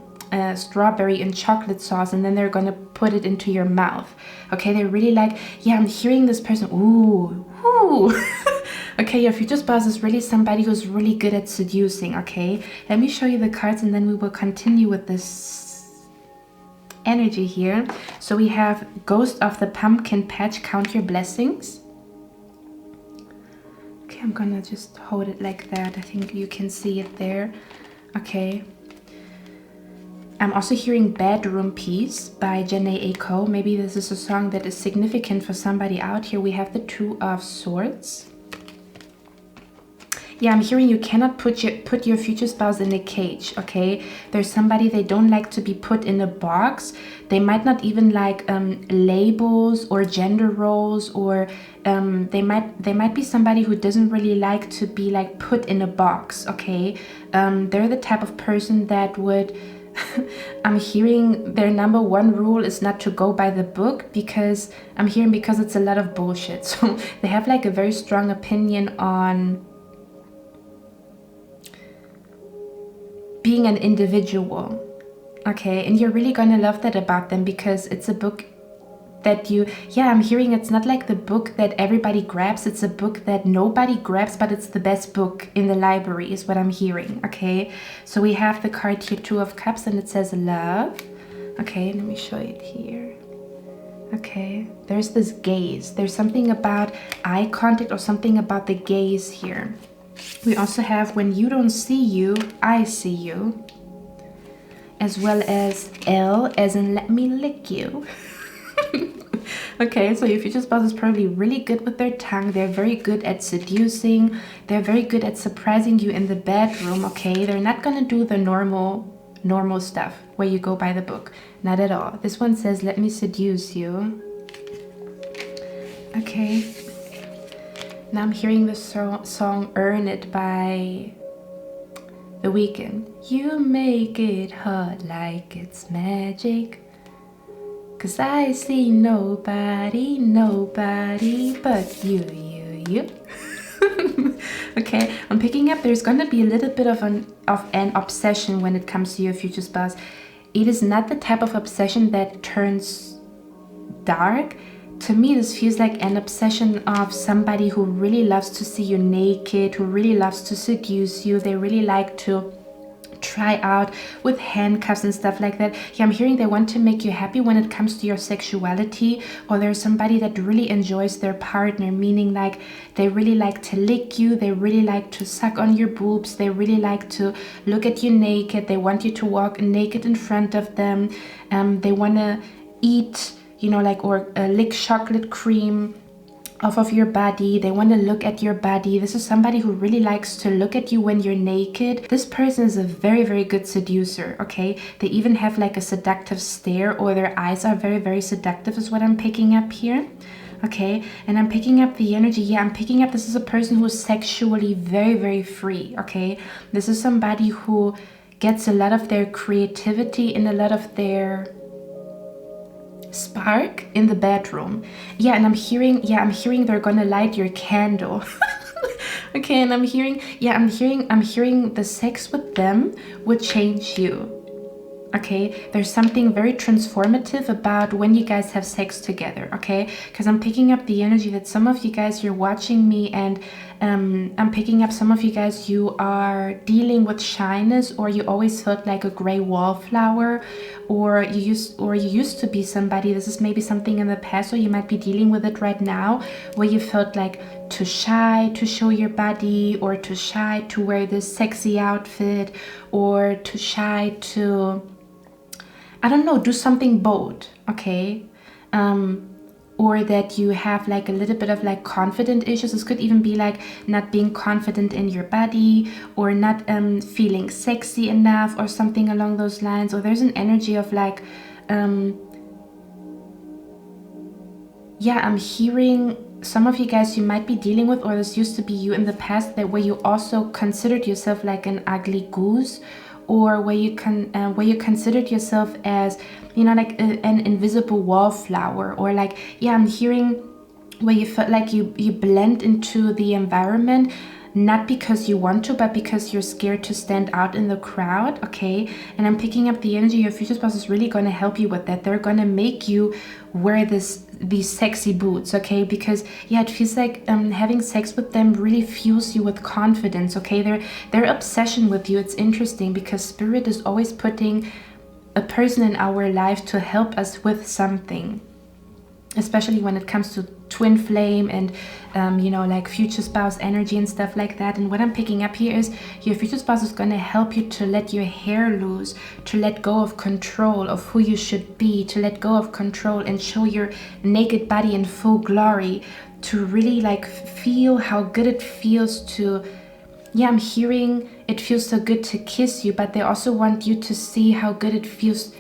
Speaker 1: strawberry and chocolate sauce, and then they're gonna put it into your mouth, okay? They really like, yeah, I'm hearing this person, ooh okay, your future spouse is really somebody who's really good at seducing, okay? Let me show you the cards, and then we will continue with this energy here. So we have Ghost of the Pumpkin Patch, count your blessings. Okay, I'm gonna just hold it like that. I think you can see it there, okay? I'm also hearing Bedroom Piece by 𝐸𝑗ℎ𝑛𝑗𝑜𝑦. Maybe this is a song that is significant for somebody out here. We have the Two of Swords. Yeah, I'm hearing you cannot put your future spouse in a cage, okay? There's somebody they don't like to be put in a box. They might not even like labels or gender roles, or they might be somebody who doesn't really like to be like put in a box, okay? They're the type of person that would I'm hearing their number one rule is not to go by the book, because I'm hearing because it's a lot of bullshit. So they have like a very strong opinion on being an individual. Okay, and you're really gonna love that about them, because it's a book that I'm hearing it's not like the book that everybody grabs. It's a book that nobody grabs, but it's the best book in the library is what I'm hearing. Okay, so we have the card here, Two of Cups, and it says love. Okay, let me show it here. Okay, there's this gaze. There's something about eye contact or something about the gaze here. We also have when you don't see you, I see you. As well as L as in let me lick you. Okay, so your future spouse is probably really good with their tongue. They're very good at seducing. They're very good at surprising you in the bedroom. Okay, they're not gonna do the normal stuff where you go by the book. Not at all. This one says let me seduce you. Okay, now I'm hearing the song Earn It by The Weeknd. You make it hard like it's magic, 'cause I see nobody but you. Okay, I'm picking up there's gonna be a little bit of an obsession when it comes to your future spouse. It is not the type of obsession that turns dark. To me, this feels like an obsession of somebody who really loves to see you naked, who really loves to seduce you. They really like to try out with handcuffs and stuff like that. Yeah, I'm hearing they want to make you happy when it comes to your sexuality, or there's somebody that really enjoys their partner, meaning like they really like to lick you, they really like to suck on your boobs, they really like to look at you naked, they want you to walk naked in front of them, they want to eat, or lick chocolate cream off of your body. They want to look at your body. This is somebody who really likes to look at you when you're naked. This person is a very, very good seducer, okay? They even have like a seductive stare, or their eyes are very, very seductive is what I'm picking up here. Okay, and I'm picking up the energy. Yeah, I'm picking up this is a person who is sexually very, very free, okay? This is somebody who gets a lot of their creativity and a lot of their spark in the bedroom. Yeah, and I'm hearing they're gonna light your candle. Okay, and I'm hearing the sex with them would change you. Okay, there's something very transformative about when you guys have sex together. Okay, because I'm picking up the energy that some of you guys, you're watching me, and I'm picking up some of you guys, you are dealing with shyness, or you always felt like a gray wallflower, or you used to be somebody. This is maybe something in the past, or you might be dealing with it right now, where you felt like too shy to show your body, or too shy to wear this sexy outfit, or too shy to, I don't know, do something bold, okay? Or that you have like a little bit of like confident issues. This could even be like not being confident in your body, or not feeling sexy enough, or something along those lines. Or there's an energy of like, I'm hearing some of you guys, you might be dealing with, or this used to be you in the past, that where you also considered yourself like an ugly goose, or where you considered yourself as, like an invisible wallflower, or like, I'm hearing where you felt like you blend into the environment, not because you want to, but because you're scared to stand out in the crowd, okay? And I'm picking up the energy. Your future spouse is really going to help you with that. They're going to make you wear these sexy boots, okay? Because it feels like having sex with them really fuels you with confidence, okay? Their obsession with you, it's interesting, because Spirit is always putting a person in our life to help us with something, especially when it comes to twin flame and like future spouse energy and stuff like that. And what I'm picking up here is your future spouse is going to help you to let your hair loose, to let go of control of who you should be, to let go of control and show your naked body in full glory, to really like feel how good it feels to, I'm hearing it feels so good to kiss you, but they also want you to see how good it feels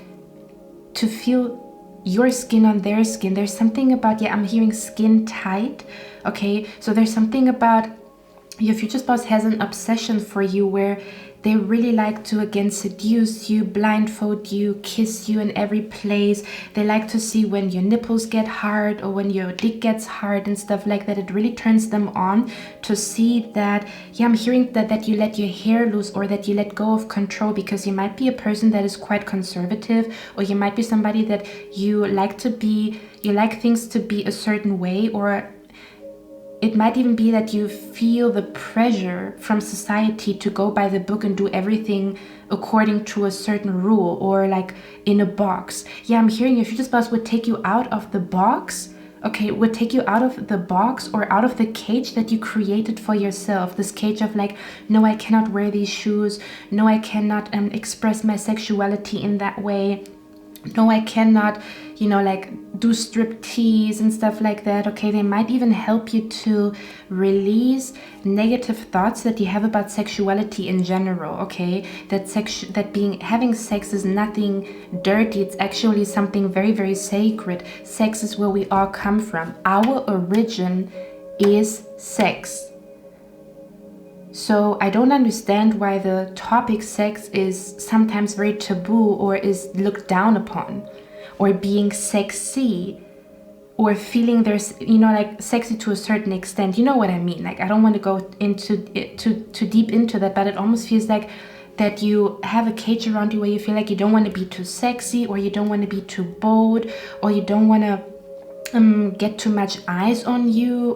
Speaker 1: to feel your skin on their skin. There's something about, I'm hearing skin tight, okay? So there's something about your future spouse has an obsession for you where They really like to, again, seduce you, blindfold you, kiss you in every place. They like to see when your nipples get hard or when your dick gets hard and stuff like that. It really turns them on to see that, yeah, I'm hearing that you let your hair loose, or that you let go of control, because you might be a person that is quite conservative, or you might be somebody that you like things to be a certain way, or it might even be that you feel the pressure from society to go by the book and do everything according to a certain rule, or like in a box. Yeah, I'm hearing your future spouse would take you out of the box. Okay, would take you out of the box or out of the cage that you created for yourself. This cage of like, no, I cannot wear these shoes. No, I cannot express my sexuality in that way. No, I cannot, you know, like do striptease and stuff like that. Okay, they might even help you to release negative thoughts that you have about sexuality in general. Okay, that having sex is nothing dirty. It's actually something very, very sacred. Sex is where we all come from. Our origin is sex. So I don't understand why the topic sex is sometimes very taboo, or is looked down upon, or being sexy, or feeling there's, you know, like sexy to a certain extent. You know what I mean? Like, I don't want to go into it too deep into that, but it almost feels like that you have a cage around you where you feel like you don't want to be too sexy, or you don't want to be too bold, or you don't want to get too much eyes on you,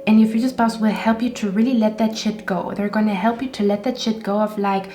Speaker 1: and your future spouse will help you to really let that shit go. They're going to help you to let that shit go of like,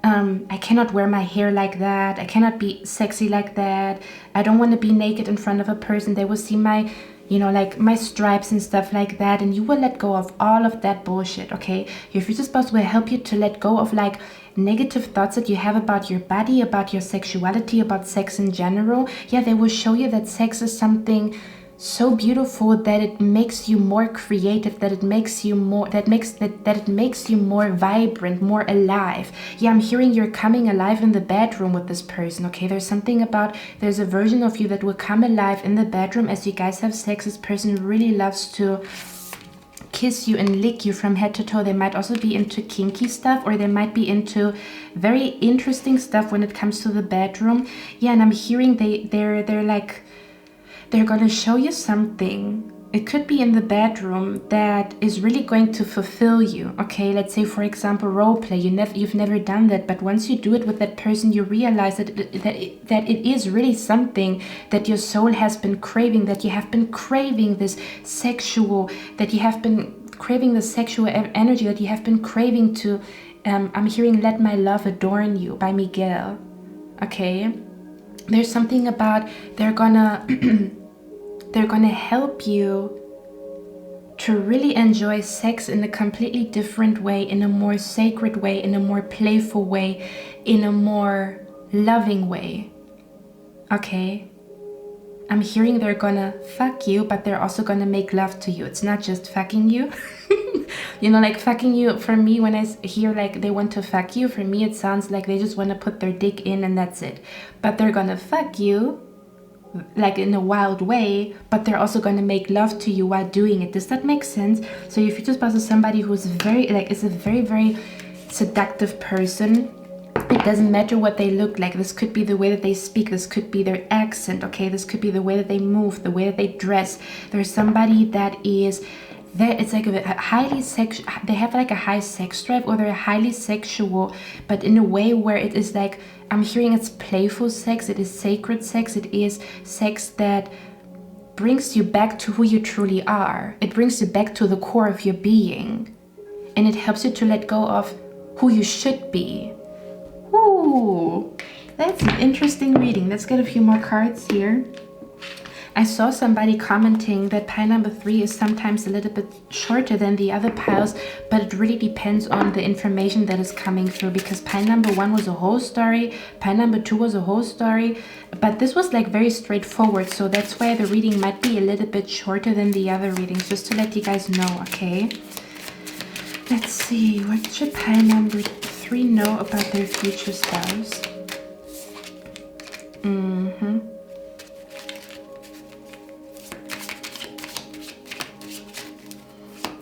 Speaker 1: I cannot wear my hair like that. I cannot be sexy like that. I don't want to be naked in front of a person. They will see my, you know, like my stripes and stuff like that. And you will let go of all of that bullshit, okay? Your future spouse will help you to let go of like negative thoughts that you have about your body, about your sexuality, about sex in general. Yeah, they will show you that sex is something so beautiful, that it makes you more creative, that it makes you more, that it makes you more vibrant, more alive. Yeah, I'm hearing you're coming alive in the bedroom with this person. Okay, there's a version of you that will come alive in the bedroom as you guys have sex. This person really loves to kiss you and lick you from head to toe. They might also be into kinky stuff, or they might be into very interesting stuff when it comes to the bedroom. Yeah, and I'm hearing they're going to show you something. It could be in the bedroom that is really going to fulfill you. Okay, let's say, for example, role play. You've never done that, but once you do it with that person, you realize that it is really something that your soul has been craving, that you have been craving the sexual energy, that you have been craving to, I'm hearing Let My Love Adorn You by Miguel. Okay, there's something about they're gonna help you to really enjoy sex in a completely different way, in a more sacred way, in a more playful way, in a more loving way. Okay? I'm hearing they're gonna fuck you, but they're also gonna make love to you. It's not just fucking you. You know, like fucking you, for me, when I hear like they want to fuck you, for me it sounds like they just want to put their dick in and that's it. But they're gonna fuck you like in a wild way, but they're also going to make love to you while doing it. Does that make sense? So if you just pass to somebody who's is a very, very seductive person, it doesn't matter what they look like. This could be the way that they speak. This could be their accent. Okay, this could be the way that they move, the way that they dress. There's somebody that is it's like a highly sexual, they have like a high sex drive, or they're highly sexual, but in a way where it is like, I'm hearing it's playful sex, it is sacred sex, it is sex that brings you back to who you truly are. It brings you back to the core of your being, and it helps you to let go of who you should be. Ooh, that's an interesting reading. Let's get a few more cards here. I saw somebody commenting that pile number 3 is sometimes a little bit shorter than the other piles, but it really depends on the information that is coming through, because pile number 1 was a whole story, pile number 2 was a whole story, but this was like very straightforward, so that's why the reading might be a little bit shorter than the other readings, just to let you guys know, okay? Let's see, what should pile number 3 know about their future spouse?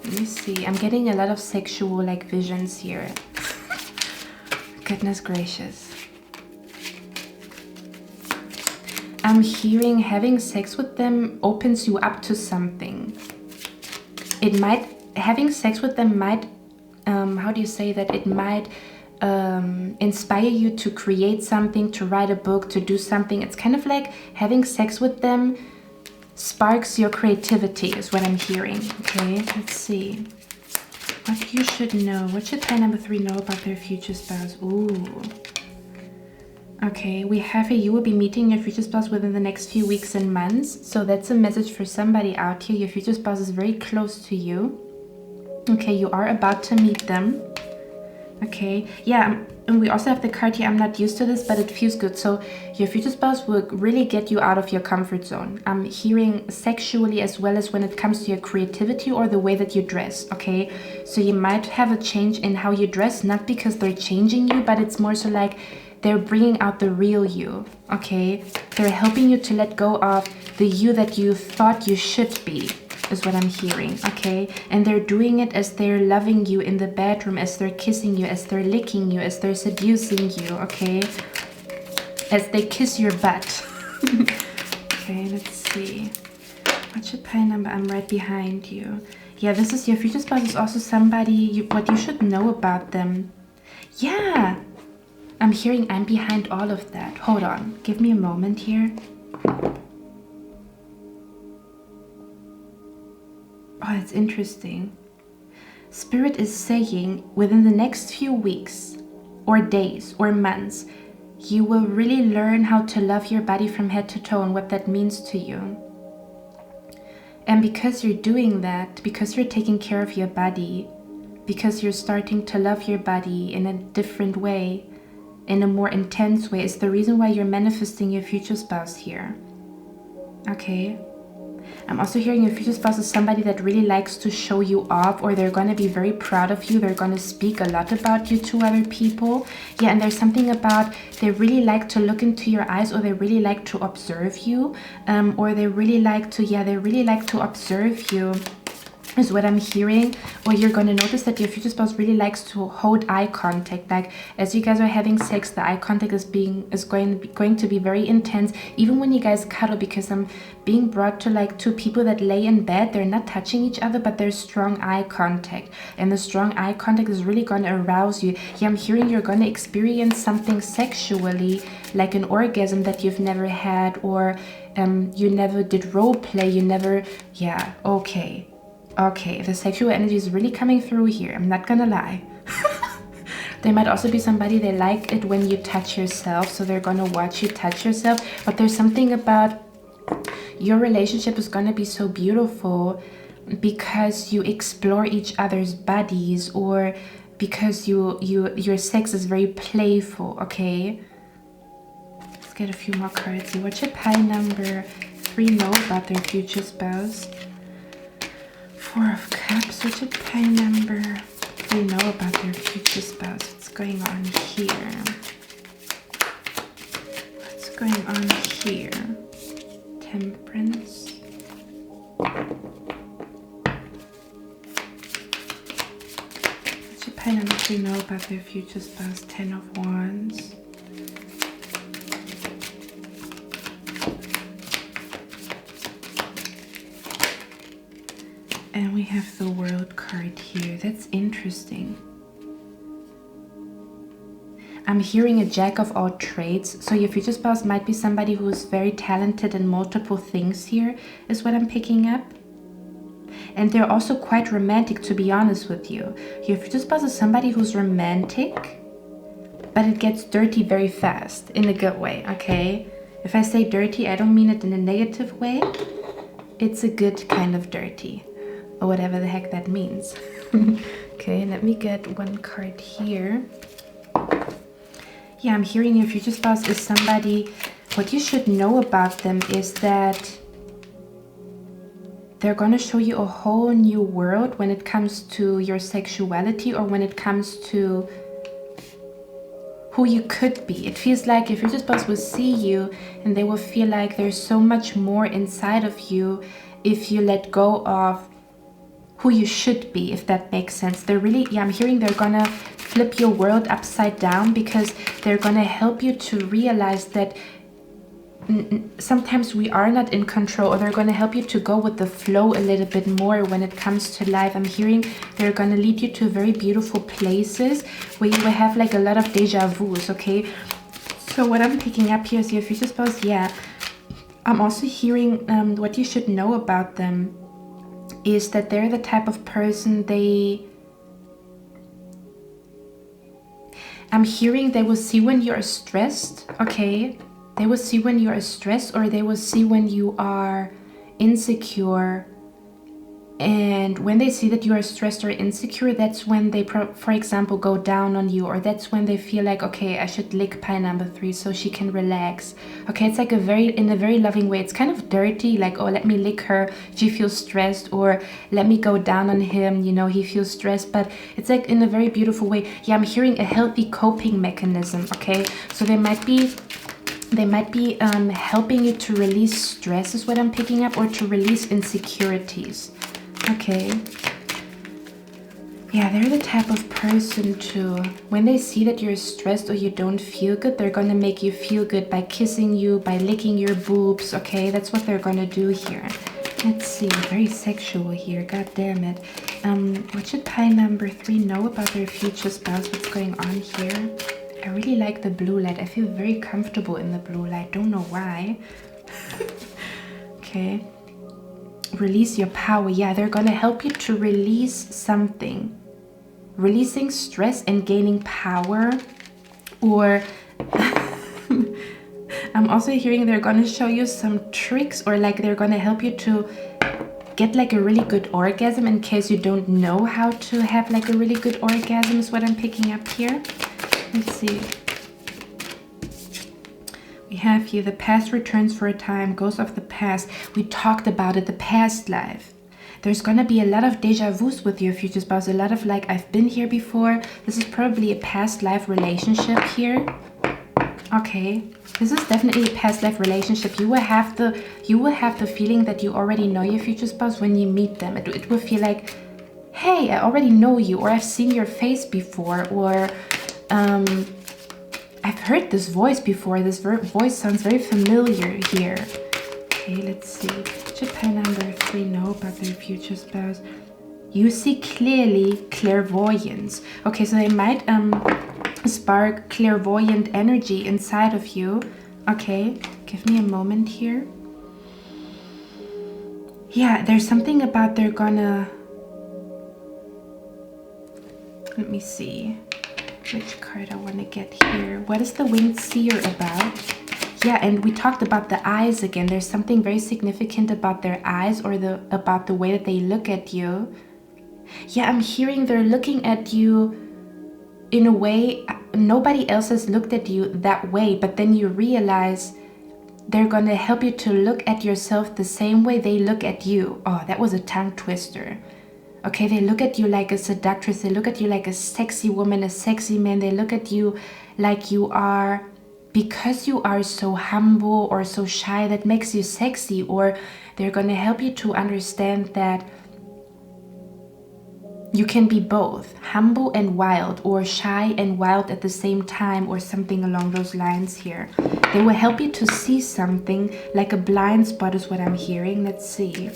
Speaker 1: Let me see. I'm getting a lot of sexual like visions here. Goodness gracious. I'm hearing having sex with them opens you up to something. Having sex with them might, how do you say that? It might inspire you to create something, to write a book, to do something. It's kind of like having sex with them sparks your creativity is what I'm hearing. Okay, let's see. What you should know. What should pair number 3 know about their future spouse? Ooh. Okay, we have you will be meeting your future spouse within the next few weeks and months. So that's a message for somebody out here. Your future spouse is very close to you. Okay, you are about to meet them. Okay, yeah, and we also have the card here. I'm not used to this, but it feels good. So your future spouse will really get you out of your comfort zone. I'm hearing sexually as well as when it comes to your creativity or the way that you dress. Okay, so you might have a change in how you dress, not because they're changing you, but it's more so like they're bringing out the real you. Okay, they're helping you to let go of the you that you thought you should be, is what I'm hearing. Okay, and they're doing it as they're loving you in the bedroom, as they're kissing you, as they're licking you, as they're seducing you. Okay, as they kiss your butt. Okay, let's see. What's your pie number? I'm right behind you. Yeah, this is your future spouse. Is also somebody what you should know about them. Yeah, I'm hearing I'm behind all of that. Hold on, give me a moment here. Oh, it's interesting. Spirit is saying within the next few weeks or days or months, you will really learn how to love your body from head to toe and what that means to you. And because you're doing that, because you're taking care of your body, because you're starting to love your body in a different way, in a more intense way, is the reason why you're manifesting your future spouse here. Okay. I'm also hearing your future spouse is somebody that really likes to show you off, or they're going to be very proud of you. They're going to speak a lot about you to other people. Yeah, and there's something about they really like to look into your eyes, or they really like to observe you, or they really like to observe you, is what I'm hearing. Or you're going to notice that your future spouse really likes to hold eye contact. Like as you guys are having sex, the eye contact is going to be very intense, even when you guys cuddle, because I'm being brought to like two people that lay in bed. They're not touching each other, but there's strong eye contact, and the strong eye contact is really going to arouse you. Yeah, I'm hearing you're going to experience something sexually, like an orgasm that you've never had, or you never did role play, you never. Yeah, okay, the sexual energy is really coming through here. I'm not gonna lie. There might also be somebody, they like it when you touch yourself, so they're gonna watch you touch yourself. But there's something about your relationship is gonna be so beautiful because you explore each other's bodies, or because your sex is very playful. Okay, let's get a few more cards here. What's your pie number 3 know about their future spouse? 4 of Cups. What's your pie number 3 know about their future spouse? What's going on here? What's going on here? Temperance. What's your pie number 3 know about their future spouse? 10 of Wands. And we have the World card here. That's interesting. I'm hearing a Jack of all trades. So your future spouse might be somebody who is very talented in multiple things here, is what I'm picking up. And they're also quite romantic, to be honest with you. Your future spouse is somebody who's romantic, but it gets dirty very fast, in a good way, okay? If I say dirty, I don't mean it in a negative way. It's a good kind of dirty, or whatever the heck that means. Okay, let me get one card here. Yeah, I'm hearing your future spouse is somebody, what you should know about them is that they're going to show you a whole new world when it comes to your sexuality, or when it comes to who you could be. It feels like your future spouse will see you and they will feel like there's so much more inside of you if you let go of who you should be, if that makes sense. They're really, yeah, I'm hearing they're gonna flip your world upside down, because they're gonna help you to realize that sometimes we are not in control, or they're going to help you to go with the flow a little bit more when it comes to life. I'm hearing they're going to lead you to very beautiful places where you will have like a lot of deja vus, okay? So what I'm picking up here is your future spouse. Yeah, I'm also hearing what you should know about them is that they're the type of person I'm hearing they will see when you're stressed, okay? They will see when you are stressed, or they will see when you are insecure. And when they see that you are stressed or insecure, that's when they, for example, go down on you, or that's when they feel like, okay, I should lick pie number 3 so she can relax. Okay, it's like in a very loving way. It's kind of dirty, like, oh, let me lick her, she feels stressed, or let me go down on him, you know, he feels stressed. But it's like in a very beautiful way. Yeah, I'm hearing a healthy coping mechanism, okay? So they might be helping you to release stress is what I'm picking up, or to release insecurities. Okay. Yeah, they're the type of person to, when they see that you're stressed or you don't feel good, they're gonna make you feel good by kissing you, by licking your boobs, okay? That's what they're gonna do here. Let's see, very sexual here, god damn it. What should pie number 3 know about their future spouse? What's going on here? I really like the blue light. I feel very comfortable in the blue light. Don't know why. Okay. Release your power. Yeah, they're gonna help you to release something. Releasing stress and gaining power. Or I'm also hearing they're gonna show you some tricks, or like they're gonna help you to get like a really good orgasm, in case you don't know how to have like a really good orgasm is what I'm picking up here. Let's see. We have here the past returns for a time, ghost of the past. We talked about it, the past life. There's gonna be a lot of deja vus with your future spouse, a lot of like, I've been here before. This is probably a past life relationship here. Okay, this is definitely a past life relationship. You will have the feeling that you already know your future spouse when you meet them. It will feel like, hey, I already know you, or I've seen your face before, or I've heard this voice before. This voice sounds very familiar here. Okay, let's see. Should pie number 3 know about their future spouse? You see clearly clairvoyance. Okay, so they might spark clairvoyant energy inside of you. Okay, give me a moment here. Yeah, there's something about they're gonna... Let me see which card I want to get here. What is the winged seer about? Yeah, and we talked about the eyes again. There's something very significant about their eyes, or about the way that they look at you. Yeah, I'm hearing they're looking at you in a way nobody else has looked at you that way, but then you realize they're gonna help you to look at yourself the same way they look at you. Oh, that was a tongue twister. Okay, they look at you like a seductress. They look at you like a sexy woman, a sexy man. They look at you like you are, because you are so humble or so shy, that makes you sexy. Or they're going to help you to understand that you can be both humble and wild, or shy and wild at the same time, or something along those lines here. They will help you to see something like a blind spot is what I'm hearing. Let's see.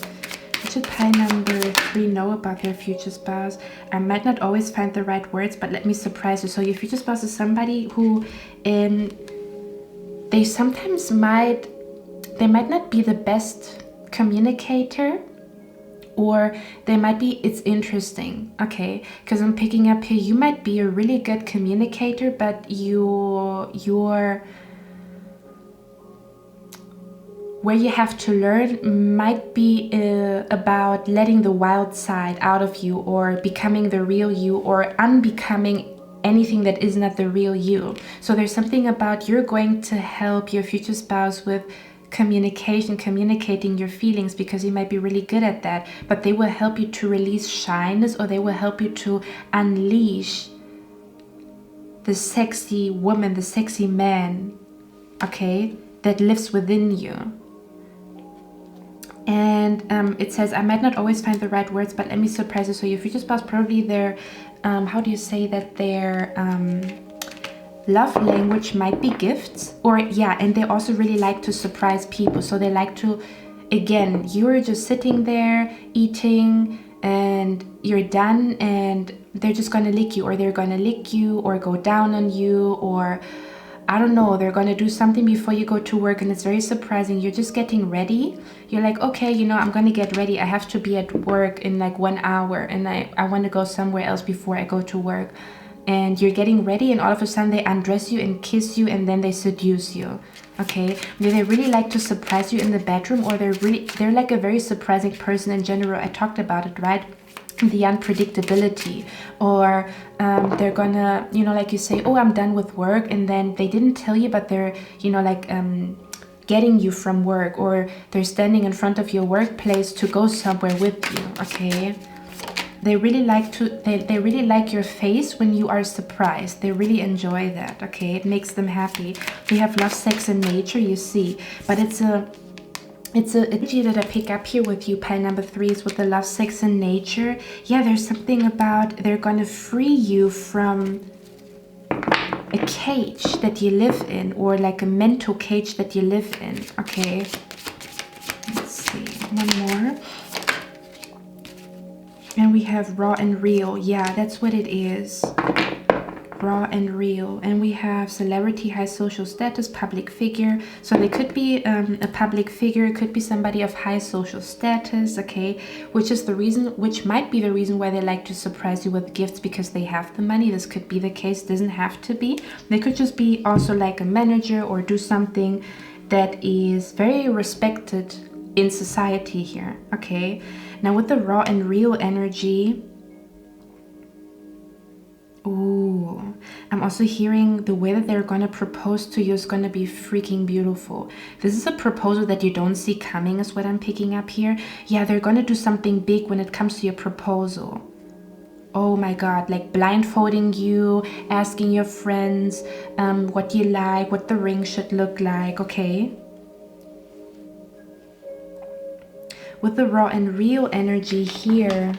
Speaker 1: What should pie number 3 know about their future spouse? I might not always find the right words, but let me surprise you. So your future spouse is somebody who, they sometimes might not be the best communicator, or they might be, it's interesting, okay? Because I'm picking up here, you might be a really good communicator, but your where you have to learn might be about letting the wild side out of you, or becoming the real you, or unbecoming anything that is not the real you. So there's something about you're going to help your future spouse with communicating your feelings, because you might be really good at that, but they will help you to release shyness, or they will help you to unleash the sexy woman, the sexy man, okay, that lives within you. And it says, I might not always find the right words, but let me surprise you. So your future spouse, probably their, how do you say that, their love language might be gifts. Or yeah, and they also really like to surprise people. So they like to, again, you're just sitting there eating and you're done and they're just gonna lick you, or they're gonna lick you or go down on you, or I don't know, they're gonna do something before you go to work, and it's very surprising. You're just getting ready. You're like, okay, you know, I'm gonna get ready. I have to be at work in like 1 hour, and I want to go somewhere else before I go to work. And you're getting ready, and all of a sudden they undress you and kiss you, and then they seduce you. Okay, they really like to surprise you in the bedroom, or they're like a very surprising person in general. I talked about it, right? The unpredictability, or they're gonna, you know, like you say, oh, I'm done with work, and then they didn't tell you, but they're, you know, like getting you from work, or they're standing in front of your workplace to go somewhere with you. Okay, they really like to, they really like your face when you are surprised. They really enjoy that. Okay, it makes them happy. We have love, sex, and nature, you see, but it's an energy that I pick up here with you. Pile number 3 is with the love, sex, and nature. Yeah, there's something about they're gonna free you from a cage that you live in, or like a mental cage that you live in. Okay, let's see, one more. And we have raw and real. Yeah, that's what it is. Raw and real. And we have celebrity, high social status, public figure. So they could be a public figure, it could be somebody of high social status, okay, which is the reason, which might be the reason why they like to surprise you with gifts, because they have the money. This could be the case, doesn't have to be. They could just be also like a manager, or do something that is very respected in society here. Okay, now with the raw and real energy, ooh, I'm also hearing the way that they're gonna propose to you is gonna be freaking beautiful. This is a proposal that you don't see coming, is what I'm picking up here. Yeah, they're gonna do something big when it comes to your proposal. Oh my God, like blindfolding you, asking your friends what you like, what the ring should look like. Okay, with the raw and real energy here,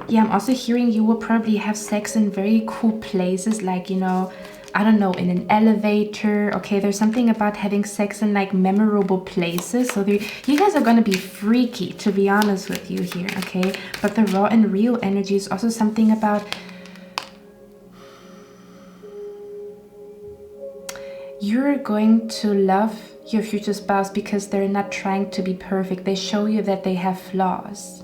Speaker 1: yeah, I'm also hearing you will probably have sex in very cool places, like, you know, I don't know, in an elevator. Okay, there's something about having sex in like memorable places. So you guys are going to be freaky, to be honest with you here. Okay, but the raw and real energy is also something about you're going to love your future spouse because they're not trying to be perfect. They show you that they have flaws.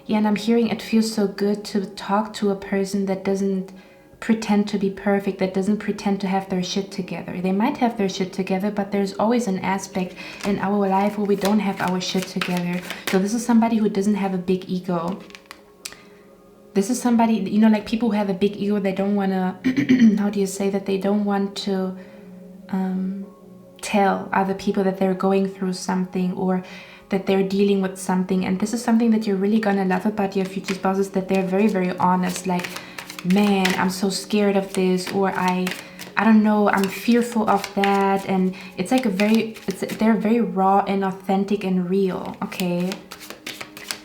Speaker 1: Yeah, and I'm hearing it feels so good to talk to a person that doesn't pretend to be perfect, that doesn't pretend to have their shit together. They might have their shit together, but there's always an aspect in our life where we don't have our shit together. So this is somebody who doesn't have a big ego. This is somebody, you know, like people who have a big ego, they don't want to, how do you say that? They don't want to tell other people that they're going through something, or that they're dealing with something. And this is something that you're really gonna love about your future spouses, that they're very, very honest. Like, man, I'm so scared of this, or I don't know, I'm fearful of that. And it's like they're very raw and authentic and real. Okay,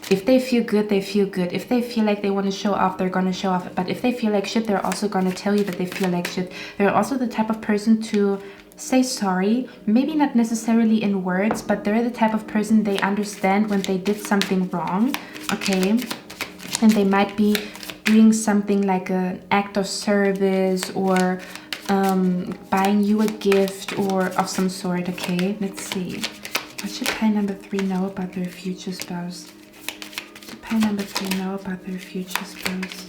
Speaker 1: if they feel good, they feel good. If they feel like they want to show off, they're gonna show off. But if they feel like shit, they're also gonna tell you that they feel like shit. They're also the type of person to say sorry, maybe not necessarily in words, but they're the type of person, they understand when they did something wrong. Okay, and they might be doing something like an act of service, or buying you a gift or of some sort. Okay, let's see, what should pile number 3 know about their future spouse? What should pile number 3 know about their future spouse?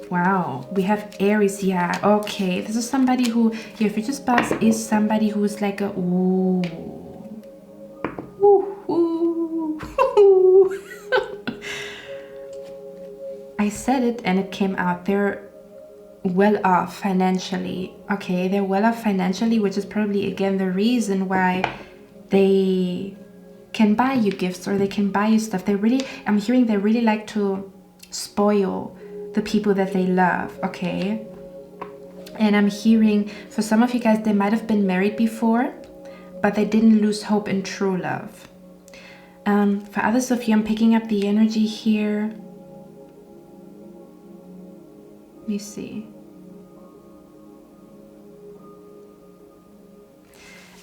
Speaker 1: Wow, we have Aries. Yeah, okay, this is somebody who, your future spouse is somebody who is like a ooh, I said it and it came out. They're well off financially. Okay, they're well off financially, which is probably again the reason why they can buy you gifts, or they can buy you stuff. They really, I'm hearing they really like to spoil the people that they love, okay? And I'm hearing, for some of you guys, they might have been married before, but they didn't lose hope in true love. For others of you, I'm picking up the energy here. Let me see.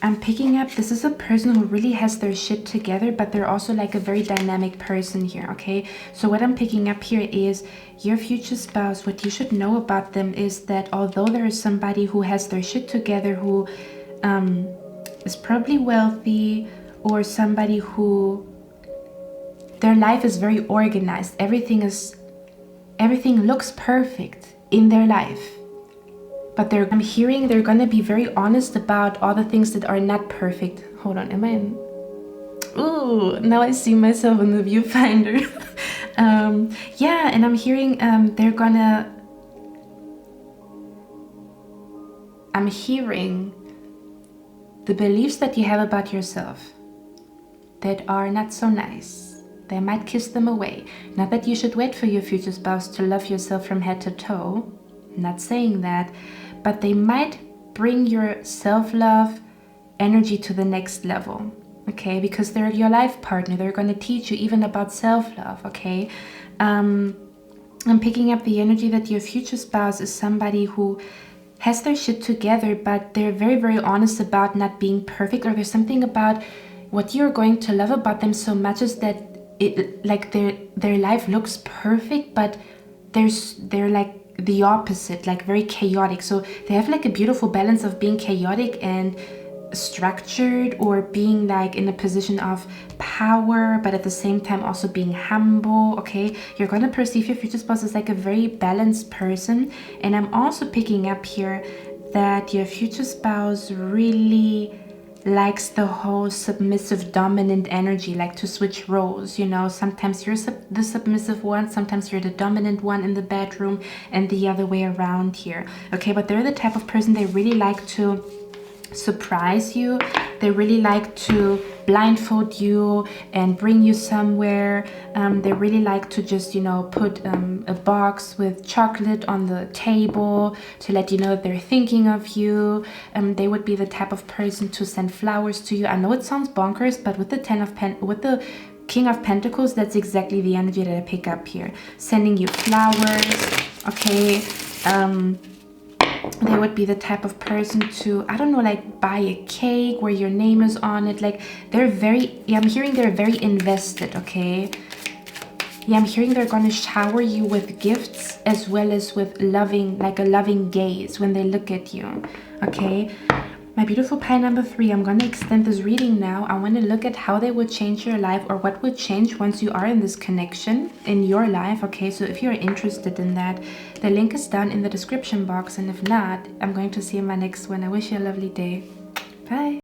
Speaker 1: I'm picking up, this is a person who really has their shit together, but they're also like a very dynamic person here, okay? So what I'm picking up here is your future spouse. What you should know about them is that although there is somebody who has their shit together, who is probably wealthy, or somebody who, their life is very organized. Everything looks perfect in their life. But I'm hearing they're gonna be very honest about all the things that are not perfect. Hold on, am I in? Ooh, now I see myself in the viewfinder. Yeah, and I'm hearing I'm hearing the beliefs that you have about yourself that are not so nice. They might kiss them away. Not that you should wait for your future spouse to love yourself from head to toe. I'm not saying that, but they might bring your self-love energy to the next level, okay? Because they're your life partner. They're going to teach you even about self-love, okay? I'm picking up the energy that your future spouse is somebody who has their shit together, but they're very, very honest about not being perfect, or there's something about what you're going to love about them so much is that it, like, their life looks perfect, but they're like the opposite, like very chaotic. So they have like a beautiful balance of being chaotic and structured, or being like in a position of power, but at the same time also being humble, okay? You're gonna perceive your future spouse as like a very balanced person. And I'm also picking up here that your future spouse really likes the whole submissive dominant energy, like to switch roles, you know? Sometimes you're the submissive one, sometimes you're the dominant one in the bedroom, and the other way around here, okay? But they're the type of person, they really like to surprise you. They really like to blindfold you and bring you somewhere. They really like to just, you know, put a box with chocolate on the table to let you know that they're thinking of you. They would be the type of person to send flowers to you. I know it sounds bonkers, but with the with the King of Pentacles, that's exactly the energy that I pick up here. Sending you flowers, okay? They would be the type of person to, I don't know, like buy a cake where your name is on it. Like they're very, yeah, I'm hearing they're very invested, okay? Yeah, I'm hearing they're going to shower you with gifts as well as with loving, like a loving gaze when they look at you, okay? My beautiful pie number 3, I'm going to extend this reading now. I want to look at how they would change your life, or what would change once you are in this connection in your life, okay? So if you're interested in that, the link is down in the description box. And if not, I'm going to see you in my next one. I wish you a lovely day. Bye.